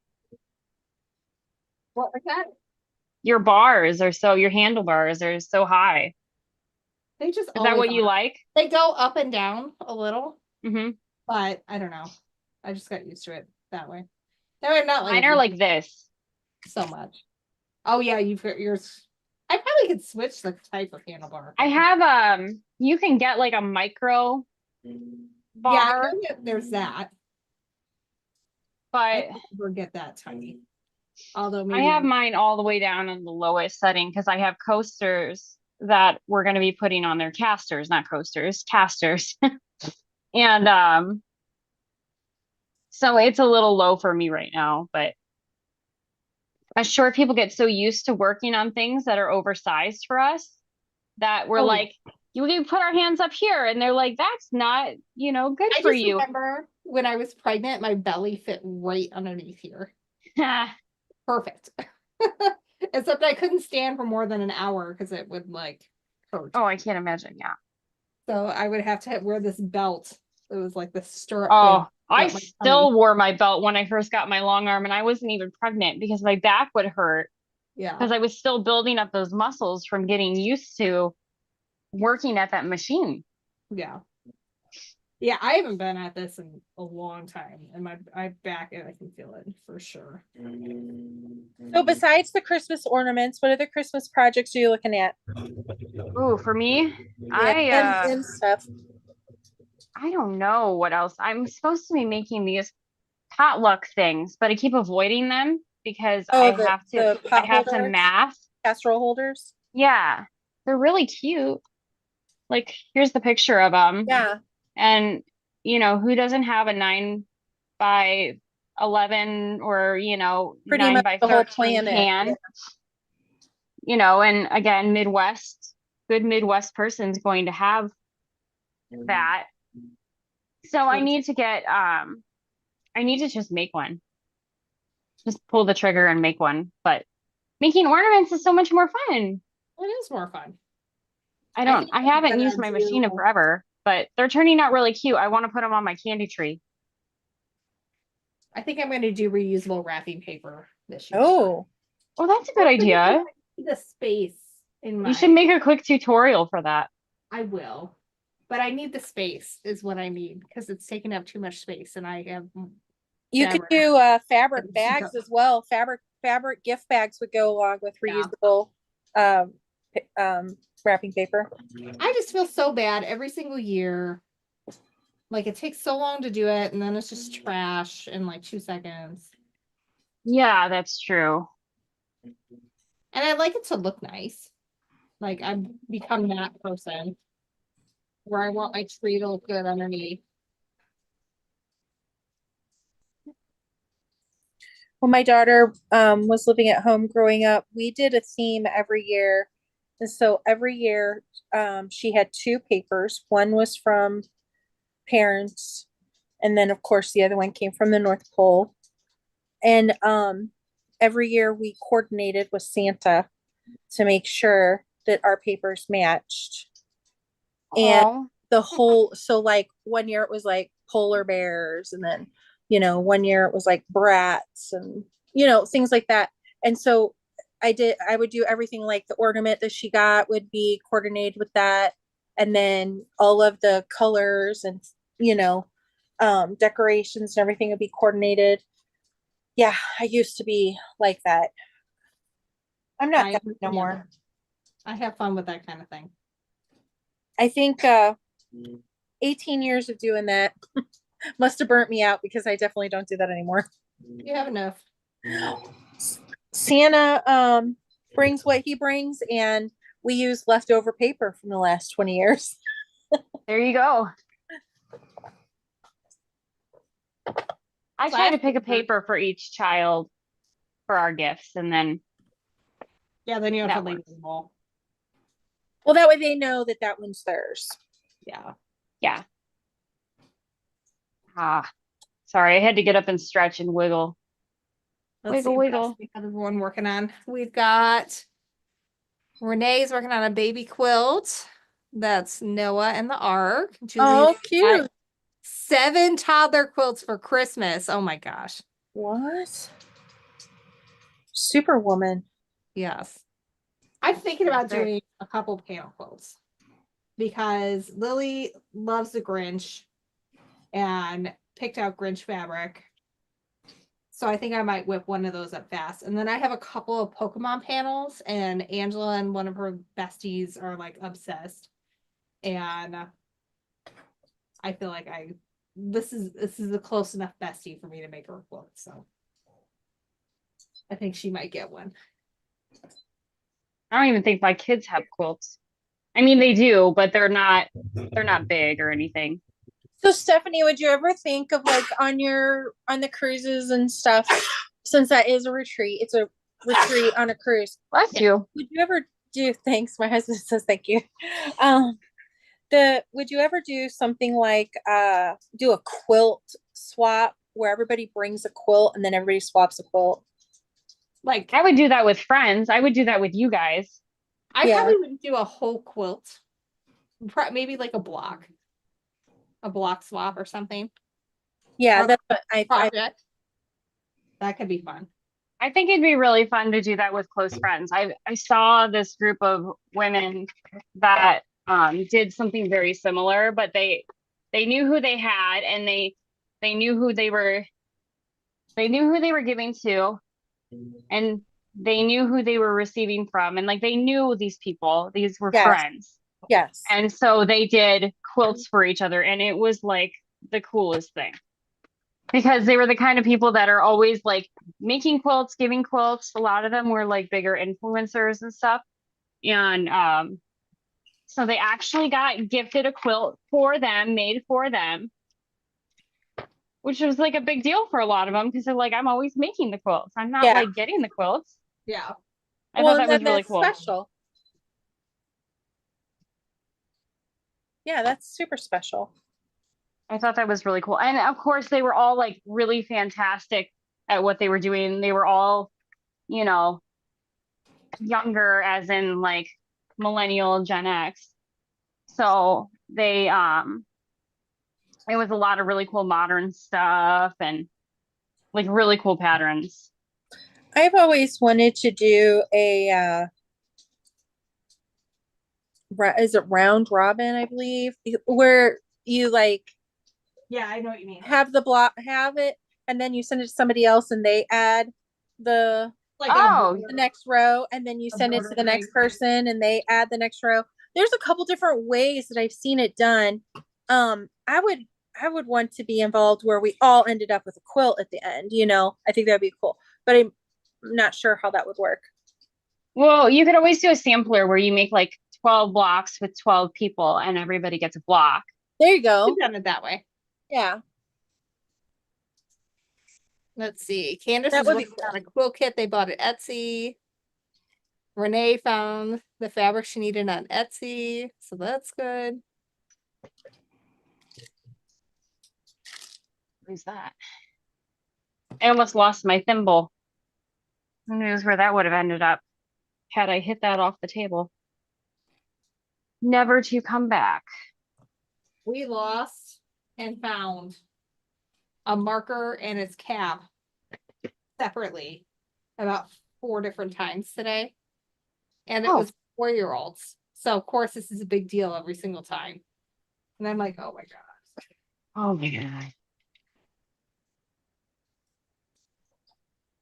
What was that? Your handlebars are so high. They just Is that always what you are. like? They go up and down a little, Mm-hmm. but I don't know. I just got used to it that way. They're not like Mine are like this. so much. Oh yeah, you've got yours. I probably could switch the type of handlebar. I have you can get like a micro Yeah, I bar, know that there's that. but I never get that tiny. Although I maybe have mine all the way down in the lowest setting because I have coasters that we're going to be putting on their casters, not coasters, casters. And so it's a little low for me right now, but I'm sure people get so used to working on things that are oversized for us that we're Oh, like, you put our hands up here, and they're like, that's not, good I for just you. remember when I was pregnant, my belly fit right underneath here. Perfect. Except I couldn't stand for more than an hour because it would like hurt. Oh, I can't imagine. Yeah. So I would have to wear this belt. It was like the stirrup Oh, thing. I up my still tummy. wore my belt when I first got my long arm, and I wasn't even pregnant because my back would hurt Yeah. because I was still building up those muscles from getting used to working at that machine. Yeah. Yeah, I haven't been at this in a long time, and my back, I can feel it for sure. So besides the Christmas ornaments, what other Christmas projects are you looking at? Ooh, for me, And stuff. I don't know what else. I'm supposed to be making these potluck things, but I keep avoiding them because Oh, I have to pot I have to holders? math casserole holders. Yeah, they're really cute. Like, here's the picture of them. Yeah. And, you know, who doesn't have a 9 by 11 or, you know, Pretty 9 much by the whole 13 planet. can? You know, and again, good Midwest person's going to have that. So I need to just make one. Just pull the trigger and make one. But making ornaments is so much more fun. It is more fun. I think I'm haven't gonna used my machine in do- forever, but they're turning out really cute. I want to put them on my candy tree. I think I'm going to do reusable wrapping paper this year. Oh, Oh, that's a good idea. The space in my. You should make a quick tutorial for that. I will, but I need the space is what I need because it's taking up too much space, and I have. you could Fabric. do fabric Fabric. bags as well. Fabric gift bags would go along with Yeah. reusable wrapping paper. I just feel so bad every single year. Like it takes so long to do it, and then it's just trash in like 2 seconds. Yeah, that's true. And I like it to look nice. Like I've become that person where I want my tree to look good underneath. When my daughter was living at home growing up, we did a theme every year. And so every year she had two papers. One was from parents, and then of course the other one came from the North Pole. And every year we coordinated with Santa to make sure that our papers matched. And Oh, the whole, so like one year it was like polar bears, and then, you know, one year it was like brats and, you know, things like that. And so I would do everything, like the ornament that she got would be coordinated with that. And then all of the colors and, you know, decorations and everything would be coordinated. Yeah, I used to be like that. I'm not that no more. I have fun with that kind of thing. I think 18 years of doing that must have burnt me out, because I definitely don't do that anymore. You have enough. Santa brings what he brings, and we use leftover paper from the last 20 years. there you go. I try to pick a paper for each child for our gifts, and then Yeah, then you have That to leave works. them all. Well, that way they know that that one's theirs. Yeah. yeah. Ah, sorry, I had to get up and stretch and wiggle. Let's Wiggle, see what else wiggle. we have everyone working on. We've got Renee's working on a baby quilt. That's Noah and the Ark. Oh, Julie's cute. got 7 toddler quilts for Christmas. Oh my gosh. What? Superwoman. Yes. I'm thinking about Great. doing a couple panel quilts because Lily loves the Grinch and picked out Grinch fabric. So I think I might whip one of those up fast. And then I have a couple of Pokemon panels, and Angela and one of her besties are like obsessed. And I feel like this is a close enough bestie for me to make her a quilt. So I think she might get one. I don't even think my kids have quilts. I mean, they do, but they're not big or anything. So Stephanie, would you ever think of, like, on the cruises and stuff, since that is a retreat, it's a retreat on a cruise. Bless you. Would you ever do, thanks, my husband says thank you. Would you ever do something like do a quilt swap where everybody brings a quilt and then everybody swaps a quilt? Like I would do that with friends. I would do that with you guys. I Yeah. probably wouldn't do a whole quilt. Maybe like a block swap or something. Yeah, Or that's what I project. That could be fun. I think it'd be really fun to do that with close friends. I saw this group of women that did something very similar, but they knew who they had, and they knew who they were giving to, and they knew who they were receiving from, and like they knew these people, these were Yes. friends. yes. And so they did quilts for each other, and it was like the coolest thing. because they were the kind of people that are always like making quilts, giving quilts. A lot of them were like bigger influencers and stuff. And so they actually got gifted a quilt for them, made for them, which was like a big deal for a lot of them because they're like, I'm always making the quilts. I'm not Yeah. like getting the quilts. Yeah. I Well, thought and that was then really that's cool. special. Yeah, that's super special. I thought that was really cool. And of course, they were all like really fantastic at what they were doing. They were all, you know, younger, as in like millennial Gen X. So it was a lot of really cool modern stuff and like really cool patterns. I've always wanted to do a is it round robin, I believe, where you like Yeah, I know what you mean. have it, and then you send it to somebody else and they add the Like Oh, the next row, and then you A send it to border the next thing. person and they add the next row. There's a couple different ways that I've seen it done. I would want to be involved where we all ended up with a quilt at the end, I think that'd be cool, but I'm not sure how that would work. well, you could always do a sampler where you make like 12 blocks with 12 people and everybody gets a block. There you go. We've done it that way. Yeah, Let's see. Candace that is would be working on a quilt kit they bought at Etsy. Renee found the fabric she needed on Etsy, so that's good. Who's that? I almost lost my thimble. Who knows where that would have ended up had I hit that off the table. Never to come back. We lost and found a marker and its cap separately about 4 different times today. And it Oh. was 4-year-olds. So of course this is a big deal every single time. And I'm like, oh my God. Oh my God.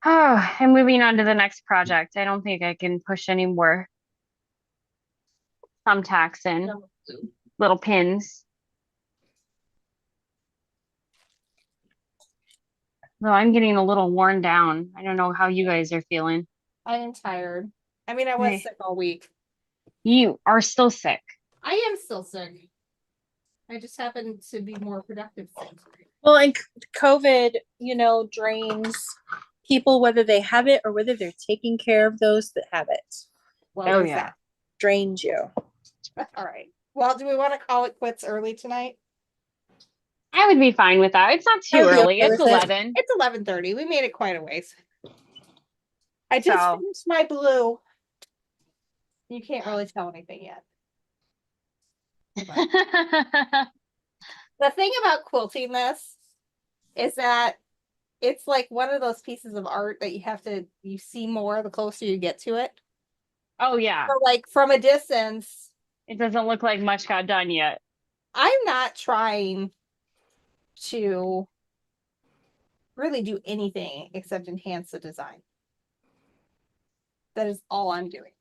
Oh, and moving on to the next project. I don't think I can push any more thumbtacks in, little pins. Though I'm getting a little worn down. I don't know how you guys are feeling. I am tired. I mean, I was Hey. sick all week. You are still sick. I am still sick. I just happen to be more productive since. well, and COVID, drains people, whether they have it or whether they're taking care of those that have it. Well, Oh, there's yeah. Drains you. that. All right. Well, do we want to call it quits early tonight? I would be fine with that. It's not I too would be early. okay It's with it. 11. It's 11:30. We made it quite a ways. I just So- finished my blue. You can't really tell anything yet. The thing about quilting this is that it's like one of those pieces of art that you see more the closer you get to it. Oh, yeah. So like from a distance, It doesn't look like much got done yet. I'm not trying to really do anything except enhance the design. That is all I'm doing.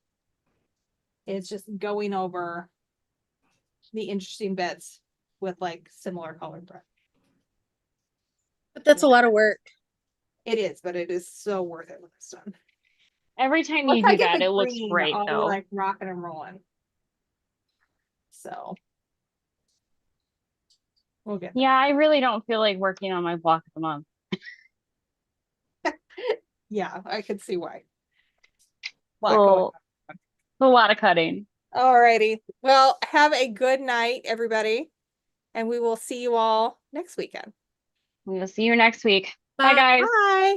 It's just going over the interesting bits with like similar colored thread. But that's a lot of work. It is, but it is so worth it when it's done. Every time Once you I do get that, the it looks green, great, I'll be though. like rocking and rolling. So we'll get there. Yeah, I really don't feel like working on my block of the month. Yeah, I could see why. Lot going Well, a lot of cutting. on. Alrighty. Well, have a good night, everybody. And we will see you all next weekend. We'll see you next week. Bye, guys. Bye.